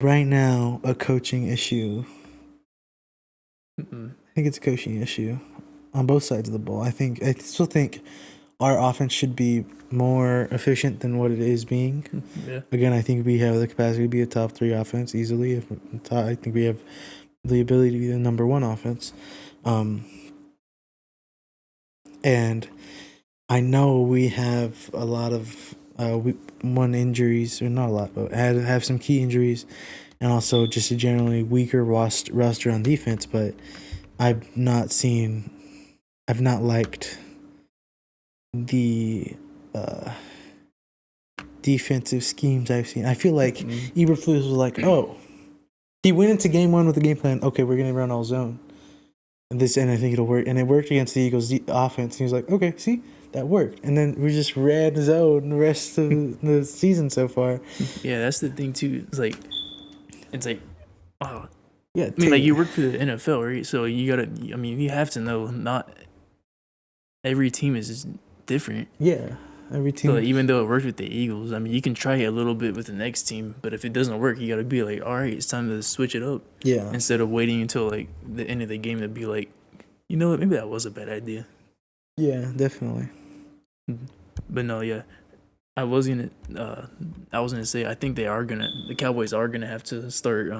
right now a coaching issue. I think it's a coaching issue on both sides of the ball. I still think our offense should be more efficient than what it is being. Yeah. Again, I think we have the capacity to be a top 3 offense easily. I think we have the ability to be the number 1 offense. And I know we have a lot of injuries, or not a lot, but have some key injuries, and also just a generally weaker roster on defense. But I've not liked the defensive schemes I've seen. I feel like Eberflus was like, he went into game 1 with the game plan. Okay, we're gonna run all zone. And I think it'll work. And it worked against the Eagles' offense. And he was like, okay, see, that worked. And then we just ran zone the rest of the season so far. Yeah, that's the thing too. It's like, wow. Yeah, I mean, like, you work for the NFL, right? So you have to know not every team is different. Yeah, every team. So even though it worked with the Eagles, I mean, you can try it a little bit with the next team, but if it doesn't work, you got to be like, all right, it's time to switch it up. Yeah. Instead of waiting until like the end of the game to be like, you know what, maybe that was a bad idea. Yeah, definitely. But no, yeah, I was gonna say I think the Cowboys are gonna have to start,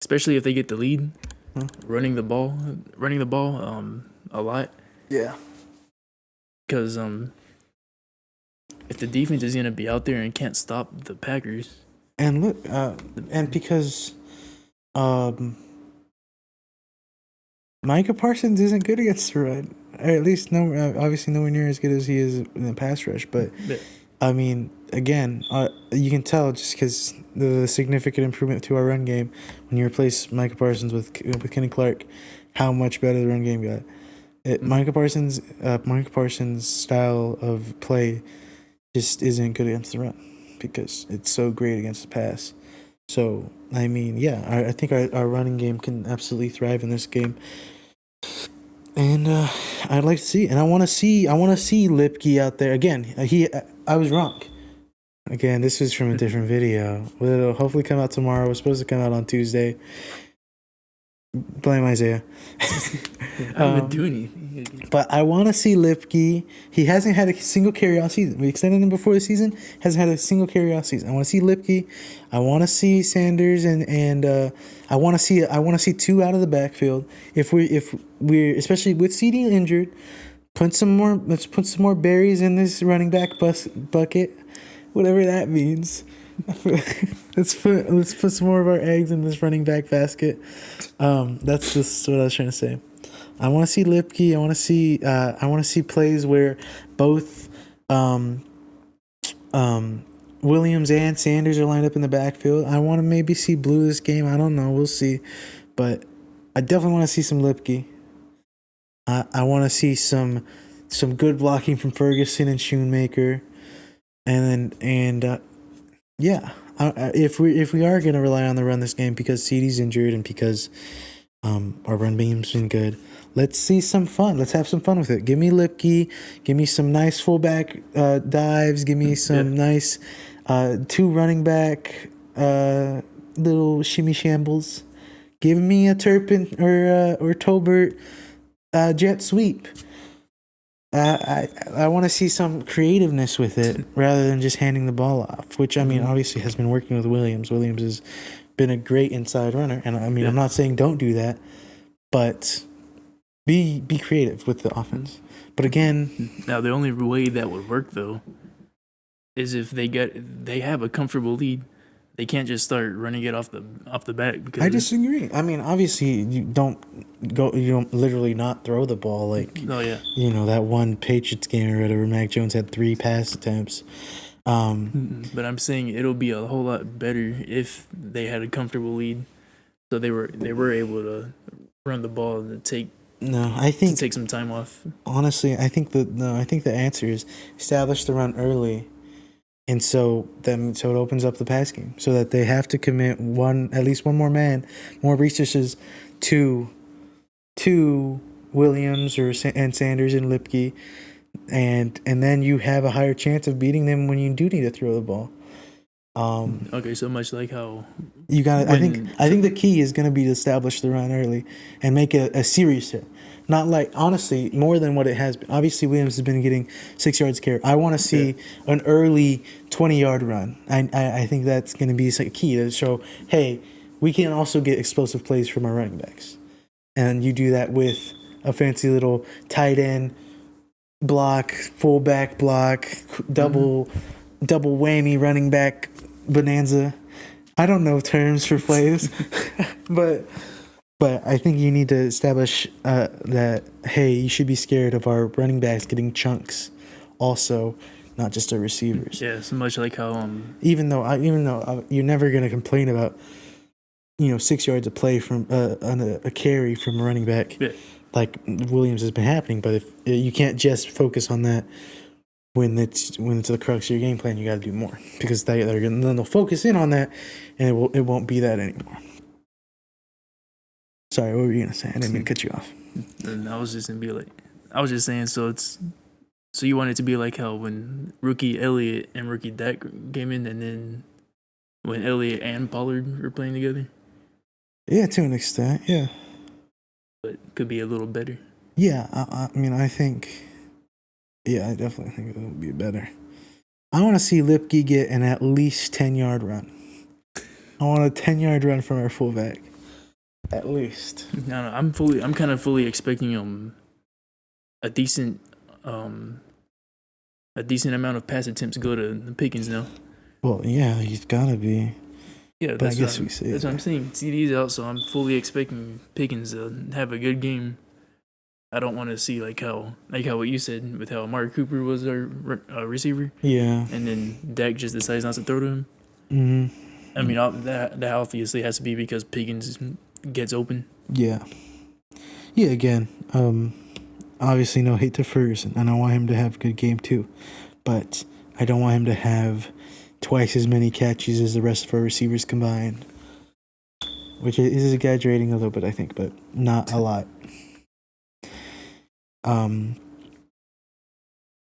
especially if they get the lead, running the ball a lot. Yeah. Because if the defense is gonna be out there and can't stop the Packers, and look, and because Micah Parsons isn't good against the run, or at least obviously nowhere near as good as he is in the pass rush. But I mean, again, you can tell just because the significant improvement to our run game when you replace Micah Parsons with Kenny Clark, how much better the run game got. Micah Parsons' style of play just isn't good against the run because it's so great against the pass. So I mean, yeah, I think our running game can absolutely thrive in this game, and I'd like to see, and I want to see Lipke out there again. I was wrong. Again, this was from a different video. It'll hopefully come out tomorrow. It was supposed to come out on Tuesday. Blame Isaiah. I haven't been doing anything. But I want to see Lipke. He hasn't had a single carry all season. We extended him before the season. Hasn't had a single carry all season. I want to see Lipke. I want to see Sanders and I want to see two out of the backfield. If we're especially with CD injured, let's put some more berries in this running back bucket, whatever that means. let's put some more of our eggs in this running back basket. That's just what I was trying to say. I want to see Lipke. I want to see plays where both Williams and Sanders are lined up in the backfield. I want to maybe see Blue this game. I don't know. We'll see. But I definitely want to see some Lipke. I want to see some good blocking from Ferguson and Schoonmaker. Yeah, if we are going to rely on the run this game because CD's injured and because our run game's been good, let's see some fun. Let's have some fun with it. Give me Lipke. Give me some nice fullback dives. Give me some nice two running back little shimmy shambles. Give me a Turpin or Tolbert jet sweep. I want to see some creativeness with it rather than just handing the ball off, which, I mean, obviously has been working with Williams. Williams has been a great inside runner, and I mean, I'm not saying don't do that, but be creative with the offense. But again... Now, the only way that would work, though, is if they have a comfortable lead. They can't just start running it off the bat. Because I disagree. I mean, obviously, you don't literally not throw the ball like. Oh yeah. That one Patriots game or whatever. Mac Jones had 3 pass attempts. But I'm saying it'll be a whole lot better if they had a comfortable lead, so they were able to run the ball and take some time off. Honestly, I think the answer is establish the run early. And so it opens up the pass game so that they have to commit at least one more resources to Williams and Sanders and Lipke, and then you have a higher chance of beating them when you do need to throw the ball. Okay, so much like how you got. I think the key is going to be to establish the run early and make it a serious hit. Not like, honestly, more than what it has been. Obviously, Williams has been getting 6 yards carry. I want to see an early 20-yard run. I think that's going to be a key to show, hey, we can also get explosive plays from our running backs. And you do that with a fancy little tight end block, fullback block, double whammy running back bonanza. I don't know terms for plays, but I think you need to establish that, hey, you should be scared of our running backs getting chunks also, not just our receivers. Yeah, so much like how even though you're never going to complain about 6 yards of play from a carry from a running back, like Williams has been happening, but if you can't just focus on that when it's the crux of your game plan, you got to do more because they'll focus in on that, and it won't be that anymore. Sorry, what were you gonna say? I didn't mean to cut you off. And I was just saying, so you want it to be like how when rookie Elliott and rookie Dak came in, and then when Elliott and Pollard were playing together. Yeah, to an extent, yeah. But could be a little better. Yeah, I mean, I definitely think it would be better. I want to see Lipke get an at least 10-yard run. I want a 10-yard run from our fullback. At least. No, I'm kind of fully expecting a decent amount of pass attempts go to Pickens now. Well, yeah, he's gotta be. Yeah, but I guess we see. That's what I'm saying. CD's out, so I'm fully expecting Pickens to have a good game. I don't want to see like how what you said with how Amari Cooper was our receiver. Yeah. And then Dak just decides not to throw to him. Mm-hmm. I mean, that obviously has to be because Pickens gets open. Yeah. Yeah. Again, obviously no hate to Ferguson, and I want him to have a good game too, but I don't want him to have twice as many catches as the rest of our receivers combined, which is exaggerating a little bit, I think, but not a lot.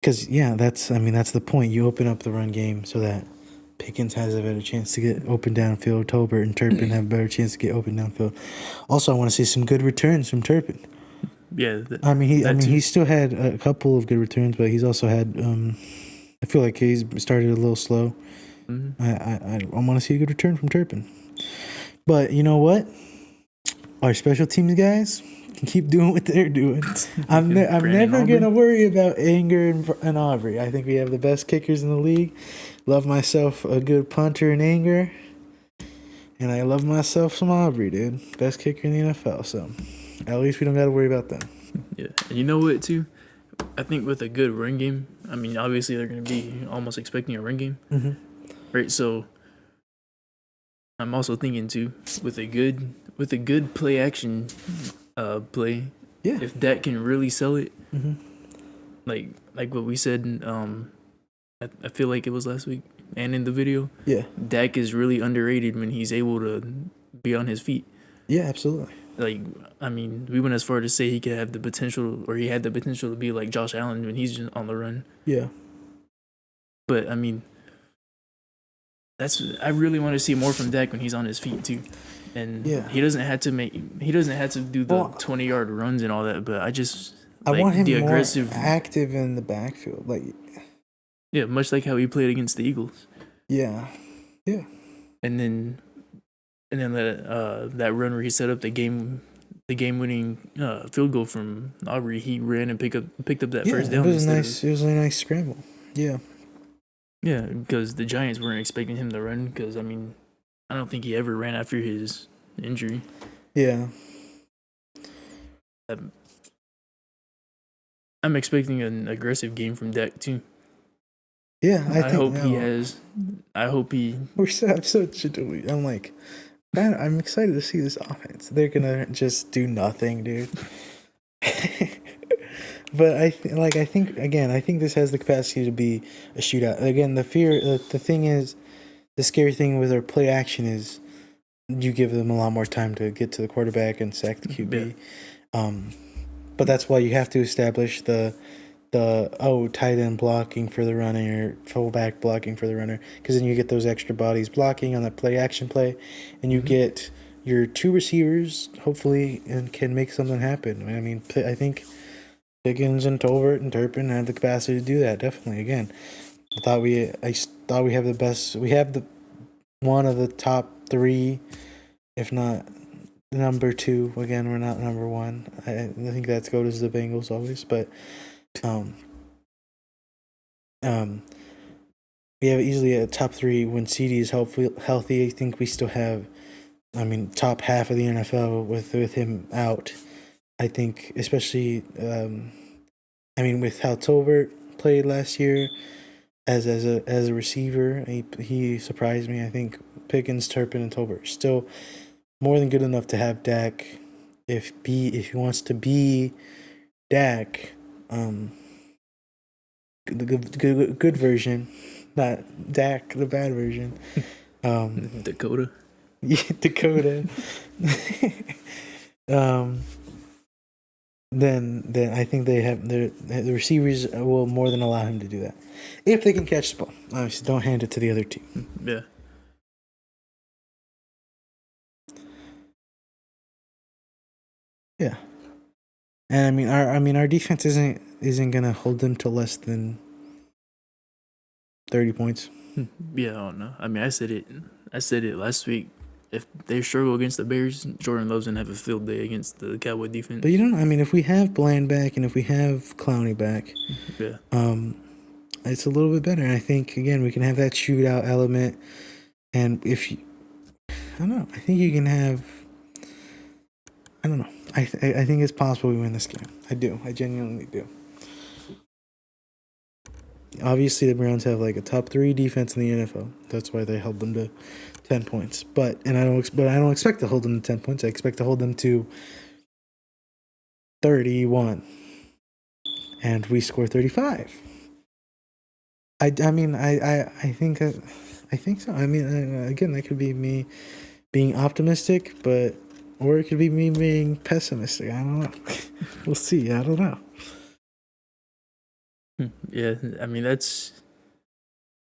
Because that's the point. You open up the run game so that Pickens has a better chance to get open downfield. Tolbert and Turpin have a better chance to get open downfield. Also, I want to see some good returns from Turpin. Yeah, he still had a couple of good returns, but he's also had. I feel like he's started a little slow. Mm-hmm. I want to see a good return from Turpin. But you know what? Our special teams guys can keep doing what they're doing. I'm never gonna worry about Anger and Aubrey. I think we have the best kickers in the league. Love myself a good punter in Anger, and I love myself some Aubrey, dude. Best kicker in the NFL. So at least we don't gotta worry about them. Yeah, and you know what too? I think with a good run game, I mean, obviously they're gonna be almost expecting a run game, right? So I'm also thinking too with a good play action play. Yeah. If Dak can really sell it, like what we said, I feel like it was last week and in the video. Yeah. Dak is really underrated when he's able to be on his feet. Yeah, absolutely. Like, I mean, we went as far to say he could have the potential, or he had the potential to be like Josh Allen when he's just on the run. Yeah. But I mean, I really want to see more from Dak when he's on his feet too. And he doesn't have to do the 20-yard runs and all that, but I want him the more aggressive, active in the backfield, much like how he played against the Eagles. Yeah. And then that run where he set up the game-winning field goal from Aubrey, he ran and picked up that first down. It was a nice scramble. Yeah. Yeah, because the Giants weren't expecting him to run. Because I mean, I don't think he ever ran after his injury. Yeah. I'm expecting an aggressive game from Dak too. Yeah, I hope he has. I hope he. I'm like, man, I'm excited to see this offense. They're gonna just do nothing, dude. But I think this has the capacity to be a shootout. Again, the thing is, the scary thing with our play action is you give them a lot more time to get to the quarterback and sack the QB. Yeah. But that's why you have to establish the tight end blocking for the runner, fullback blocking for the runner, because then you get those extra bodies blocking on that play action play, and you get your two receivers hopefully and can make something happen. I mean, I think Pickens and Tolbert and Turpin have the capacity to do that. Definitely. Again, I thought we have the best. We have one of the top three, if not number two. Again, we're not number one. I think that's goes to the Bengals always, but we have easily a top three when CD is healthy. I think we still have, top half of the NFL with him out. I think, especially, with how Tolbert played last year as a receiver, he surprised me. I think Pickens, Turpin, and Tolbert are still more than good enough to have Dak. If he wants to be Dak, the good version, not Dak, the bad version. Dakota. Yeah, Dakota. Then I think they have the receivers will more than allow him to do that if they can catch the ball. Obviously, don't hand it to the other team. Yeah. Yeah. And our defense isn't gonna hold them to less than 30 points. Yeah, I don't know. I mean, I said it last week. If they struggle against the Bears, Jordan Love's gonna have a field day against the Cowboy defense. But if we have Bland back and if we have Clowney back, it's a little bit better. And I think again we can have that shootout element. And I think you can have. I don't know. I think it's possible we win this game. I do. I genuinely do. Obviously, the Browns have like a top 3 defense in the NFL. That's why they held them to 10 points. But I don't expect to hold them to 10 points. I expect to hold them to 31. and we score 35. I mean, I think so. I mean, again, that could be me being optimistic, or it could be me being pessimistic. I don't know. We'll see. I don't know. Yeah, I mean that's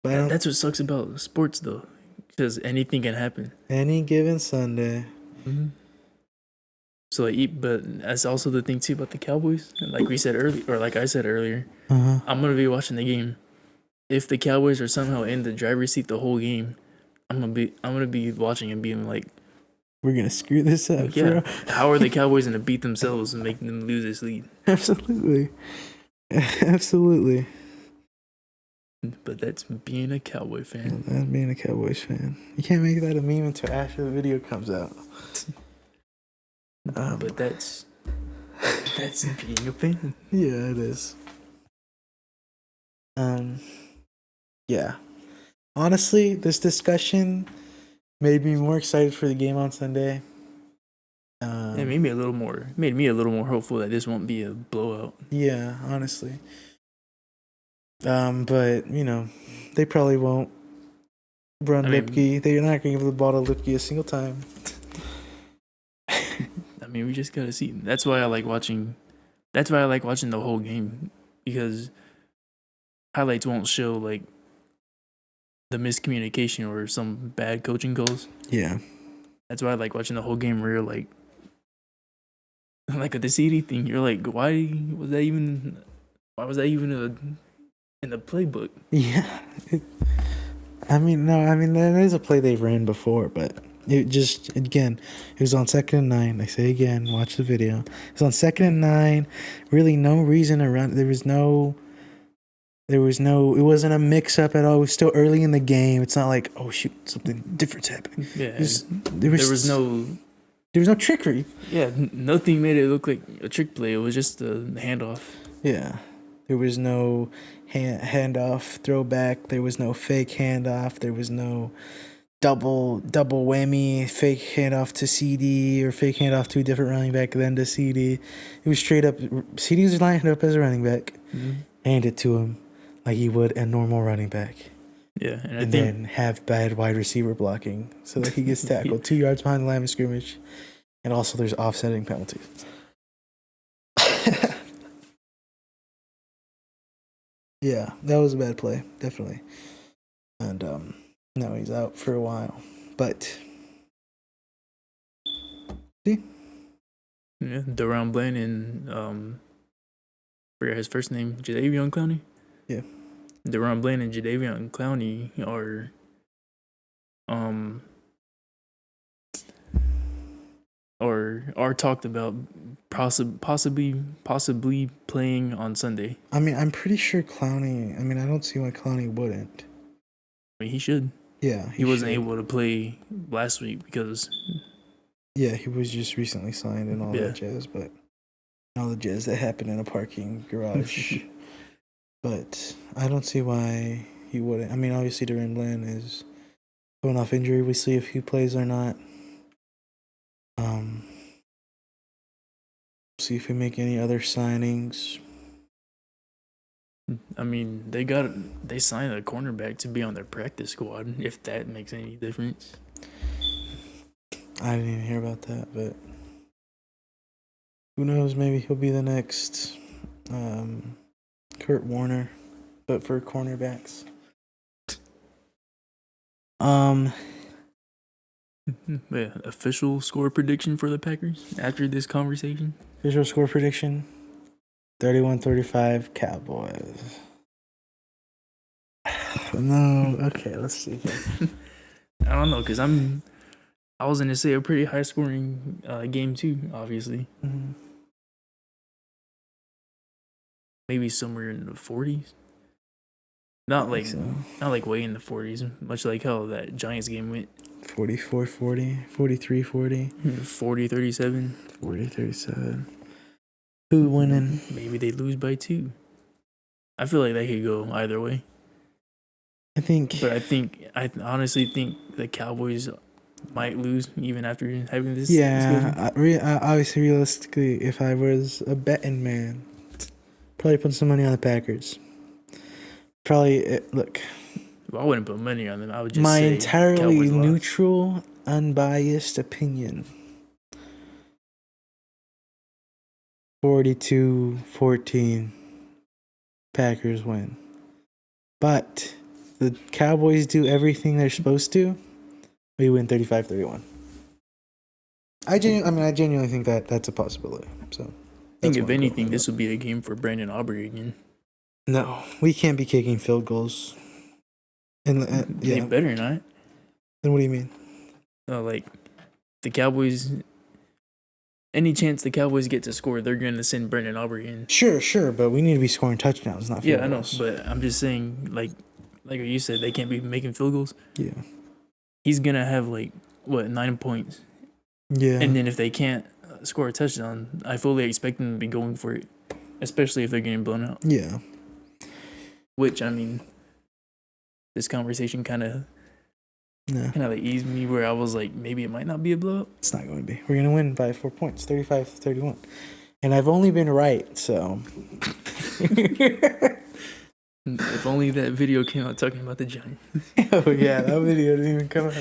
what sucks about sports though, because anything can happen. Any given Sunday. Mm-hmm. So but that's also the thing too about the Cowboys. Like we said earlier, or like I said earlier, I'm gonna be watching the game. If the Cowboys are somehow in the driver's seat the whole game, I'm gonna be watching and being like, we're gonna screw this up. Yeah, bro. how are the Cowboys gonna beat themselves and make them lose this lead? Absolutely. Absolutely. But that's being a Cowboy fan. That's being a Cowboys fan. You can't make that a meme until after the video comes out. But that's being a fan. Yeah, it is. Yeah. Honestly, this discussion made me more excited for the game on Sunday. It made me a little more hopeful that this won't be a blowout. Yeah, honestly. But they probably won't run Lipke. They're not gonna give the ball to Lipke a single time. I mean, we just gotta see. That's why I like watching the whole game, because highlights won't show like the miscommunication or some bad coaching calls. Yeah. That's why I like watching the whole game where like with the CD thing, you're like, why was that even in the playbook? Yeah. That is a play they've ran before, but it just, again, it was on 2nd and 9. I say again, watch the video. It was on 2nd and 9. Really no reason to run. It wasn't a mix-up at all. It was still early in the game. It's not like, oh, shoot, something different's happening. Yeah. There was no trickery. Yeah, nothing made it look like a trick play. It was just a handoff. Yeah. There was no handoff, throwback. There was no fake handoff. There was no double whammy, fake handoff to CD or fake handoff to a different running back, then to CD. It was straight up. CD was lined up as a running back. Mm-hmm. Hand it to him like he would a normal running back. Yeah, and then have bad wide receiver blocking so that he gets tackled 2 yards behind the line of scrimmage. And also there's offsetting penalties. Yeah, that was a bad play, definitely. And now he's out for a while. But see? Yeah, Deron Bland and forgot his first name, Jadeveon Clowney? Yeah. Deron Bland and Jadeveon Clowney are talked about possibly playing on Sunday. I mean, I'm pretty sure Clowney. I mean, I don't see why Clowney wouldn't. I mean, he should. Yeah, he wasn't able to play last week because. Yeah, he was just recently signed and all that jazz, but all the jazz that happened in a parking garage. But I don't see why he wouldn't. I mean, obviously, Deron Bland is coming off injury. We see if he plays or not. See if we make any other signings. I mean, they signed a cornerback to be on their practice squad, if that makes any difference. I didn't even hear about that, but who knows? Maybe he'll be the next Kurt Warner, but for cornerbacks. Yeah, official score prediction for the Packers after this conversation. Official score prediction: 31-35 Cowboys. No, okay, let's see here. I don't know, because I was going to say a pretty high scoring game too, obviously. Mm-hmm. Maybe somewhere in the 40s. Not like way in the 40s, much like how that Giants game went. 44-40, 43-40. 40-37. 40-37. Who winning? Maybe they lose by 2. I feel like that could go either way. I honestly think the Cowboys might lose even after having this. Yeah, obviously, realistically, if I was a betting man, Probably put some money on the Packers. Probably look. Well, I wouldn't put money on them. I would just My say entirely Cowboys lost. neutral, unbiased opinion. 42-14. Packers win. But the Cowboys do everything they're supposed to. We win 35-31. I genuinely think that's a possibility. So, I think if anything, this will be a game for Brandon Aubrey again. No, we can't be kicking field goals. And They better not. Then what do you mean? Like the Cowboys. Any chance the Cowboys get to score, they're going to send Brandon Aubrey in. Sure, but we need to be scoring touchdowns, not field goals. I know, but I'm just saying, like you said, they can't be making field goals. Yeah. He's going to have, 9 points. Yeah. And then if they can't score a touchdown, I fully expect them to be going for it, especially if they're getting blown out. Yeah. Which, I mean, this conversation kind of eased me where I was like, maybe it might not be a blowout. It's not going to be. We're going to win by 4 points, 35-31. And I've only been right, so. If only that video came out talking about the Giants. Oh, yeah, that video didn't even come out.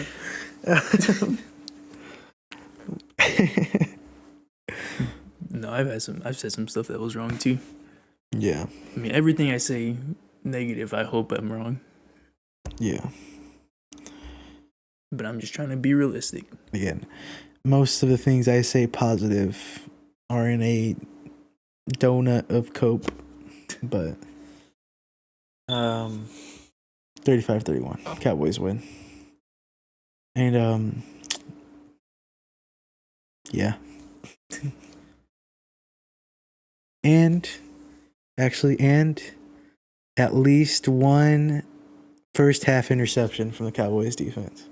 No, I've said some stuff that was wrong too. Yeah. I mean, everything I say negative, I hope I'm wrong. Yeah. But I'm just trying to be realistic. Again, most of the things I say positive are in a donut of cope, but 35-31, Cowboys win. And yeah. and at least one first half interception from the Cowboys defense.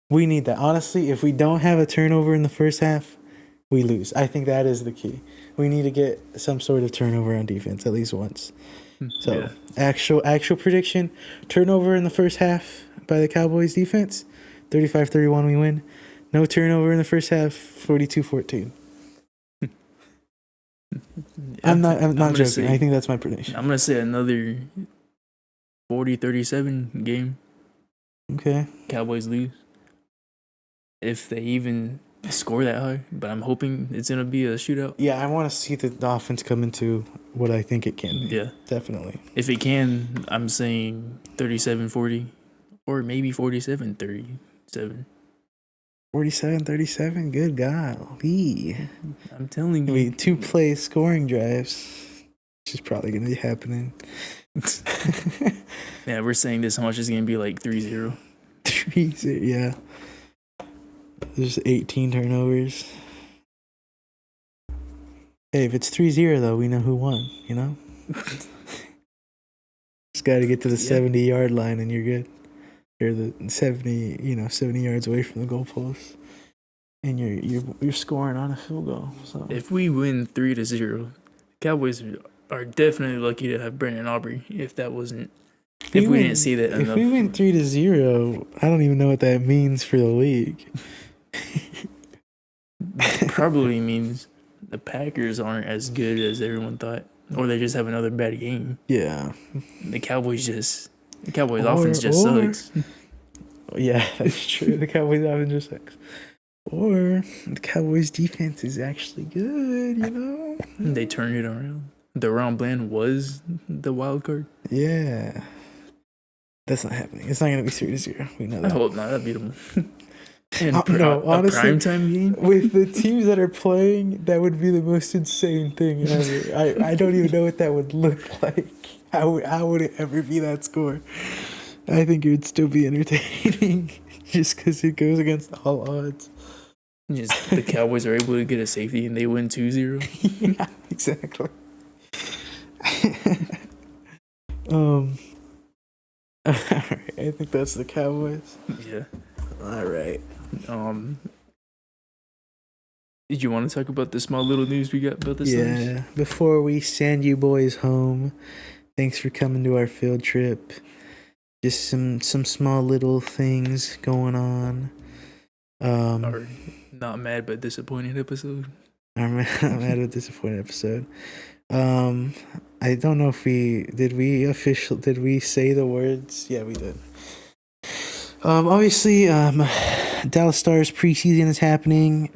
We need that. Honestly, if we don't have a turnover in the first half, we lose. I think that is the key. We need to get some sort of turnover on defense at least once. So, yeah. actual prediction, turnover in the first half by the Cowboys defense, 35-31 we win. No turnover in the first half, 42-14. I'm not joking. I think that's my prediction. I'm going to say another 40-37 game. Okay. Cowboys lose. If they even score that high, but I'm hoping it's going to be a shootout. Yeah, I want to see the offense come into what I think it can be. Yeah. Definitely. If it can, I'm saying 37-40 or maybe 47-37. 47-37, good golly. I'm telling you. I mean, 2 play scoring drives, which is probably going to be happening. Yeah, we're saying this much is going to be like 3-0. 3-0, yeah. There's 18 turnovers. Hey, if it's 3-0, though, we know who won, you know? Just got to get to the 70-yard line and you're good. You're the 70 yards away from the goalpost. And you're scoring on a field goal. So if we win 3-0, Cowboys are definitely lucky to have Brandon Aubrey. If that wasn't, if we didn't see that enough. If we win 3-0, I don't even know what that means for the league. Probably means the Packers aren't as good as everyone thought, or they just have another bad game. Yeah, the Cowboys offense just sucks. Yeah, that's true. The Cowboys offense just sucks. Or the Cowboys defense is actually good, you know? They turned it around. DeRon Bland was the wild card. Yeah. That's not happening. It's not going to be 3-0. We know that. I hope not. That'd beat them. And honestly, a primetime game? With the teams that are playing, that would be the most insane thing ever. I don't even know what that would look like. How would it ever be that score? I think it would still be entertaining just because it goes against all odds. Just the Cowboys are able to get a safety and they win 2-0. Yeah, exactly. All right, I think that's the Cowboys. Yeah. All right. Did you want to talk about the small little news we got about this? Yeah. Before we send you boys home, thanks for coming to our field trip. Just some small little things going on. Our not mad but disappointed episode. I'm mad at a disappointed episode. I don't know if did we say the words? Yeah, we did. Obviously, Dallas Stars preseason is happening.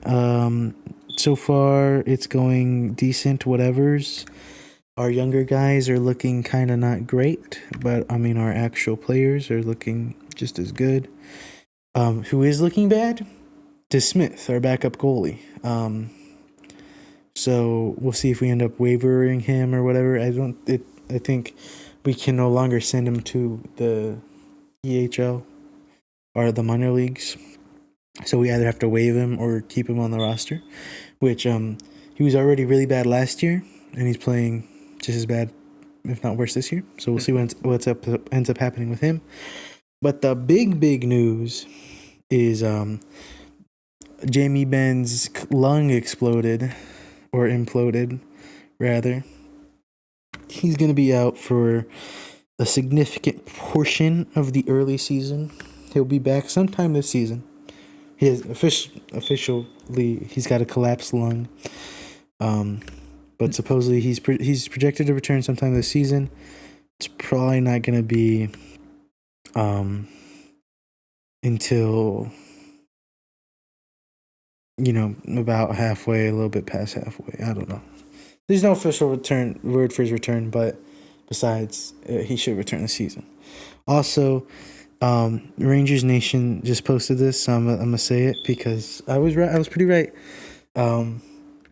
So far it's going decent, whatevers. Our younger guys are looking kind of not great, but I mean, our actual players are looking just as good. Who is looking bad? DeSmith, our backup goalie. So we'll see if we end up waivering him or whatever. I think we can no longer send him to the EHL or the minor leagues. So we either have to waive him or keep him on the roster, which he was already really bad last year, and he's playing just as bad, if not worse, this year. So we'll see what ends up happening with him. But the big news is Jamie Benn's lung exploded, or imploded, rather. He's going to be out for a significant portion of the early season. He'll be back sometime this season. He has officially he's got a collapsed lung, but supposedly he's projected to return sometime this season. It's probably not going to be until about halfway, a little bit past halfway. I don't know. There's no official word for his return, but besides, he should return this season. Also, Rangers Nation just posted this, so I'm gonna say it because I was right. I was pretty right.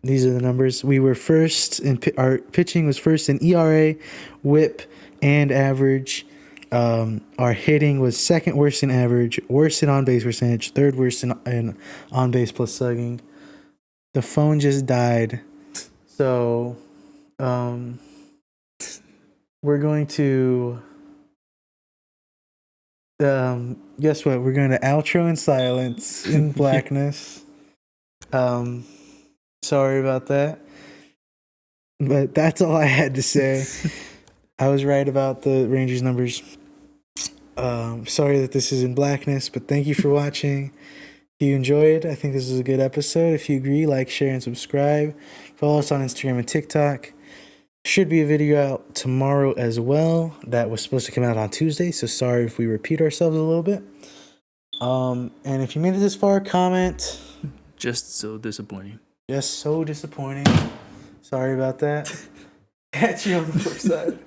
These are the numbers. We were first in our pitching was first in ERA, WHIP, and average. Our hitting was second worst in average, worst in on base percentage, third worst in on base plus slugging. The phone just died, so we're going to. Guess what? We're going to outro in silence in blackness. Sorry about that. But that's all I had to say. I was right about the Rangers numbers. Sorry that this is in blackness, but thank you for watching. If you enjoyed, I think this is a good episode. If you agree, like, share, and subscribe. Follow us on Instagram and TikTok. Should be a video out tomorrow as well. That was supposed to come out on Tuesday, so sorry if we repeat ourselves a little bit. And if you made it this far, comment. Just so disappointing. Just so disappointing. Sorry about that. Catch you on the flip side.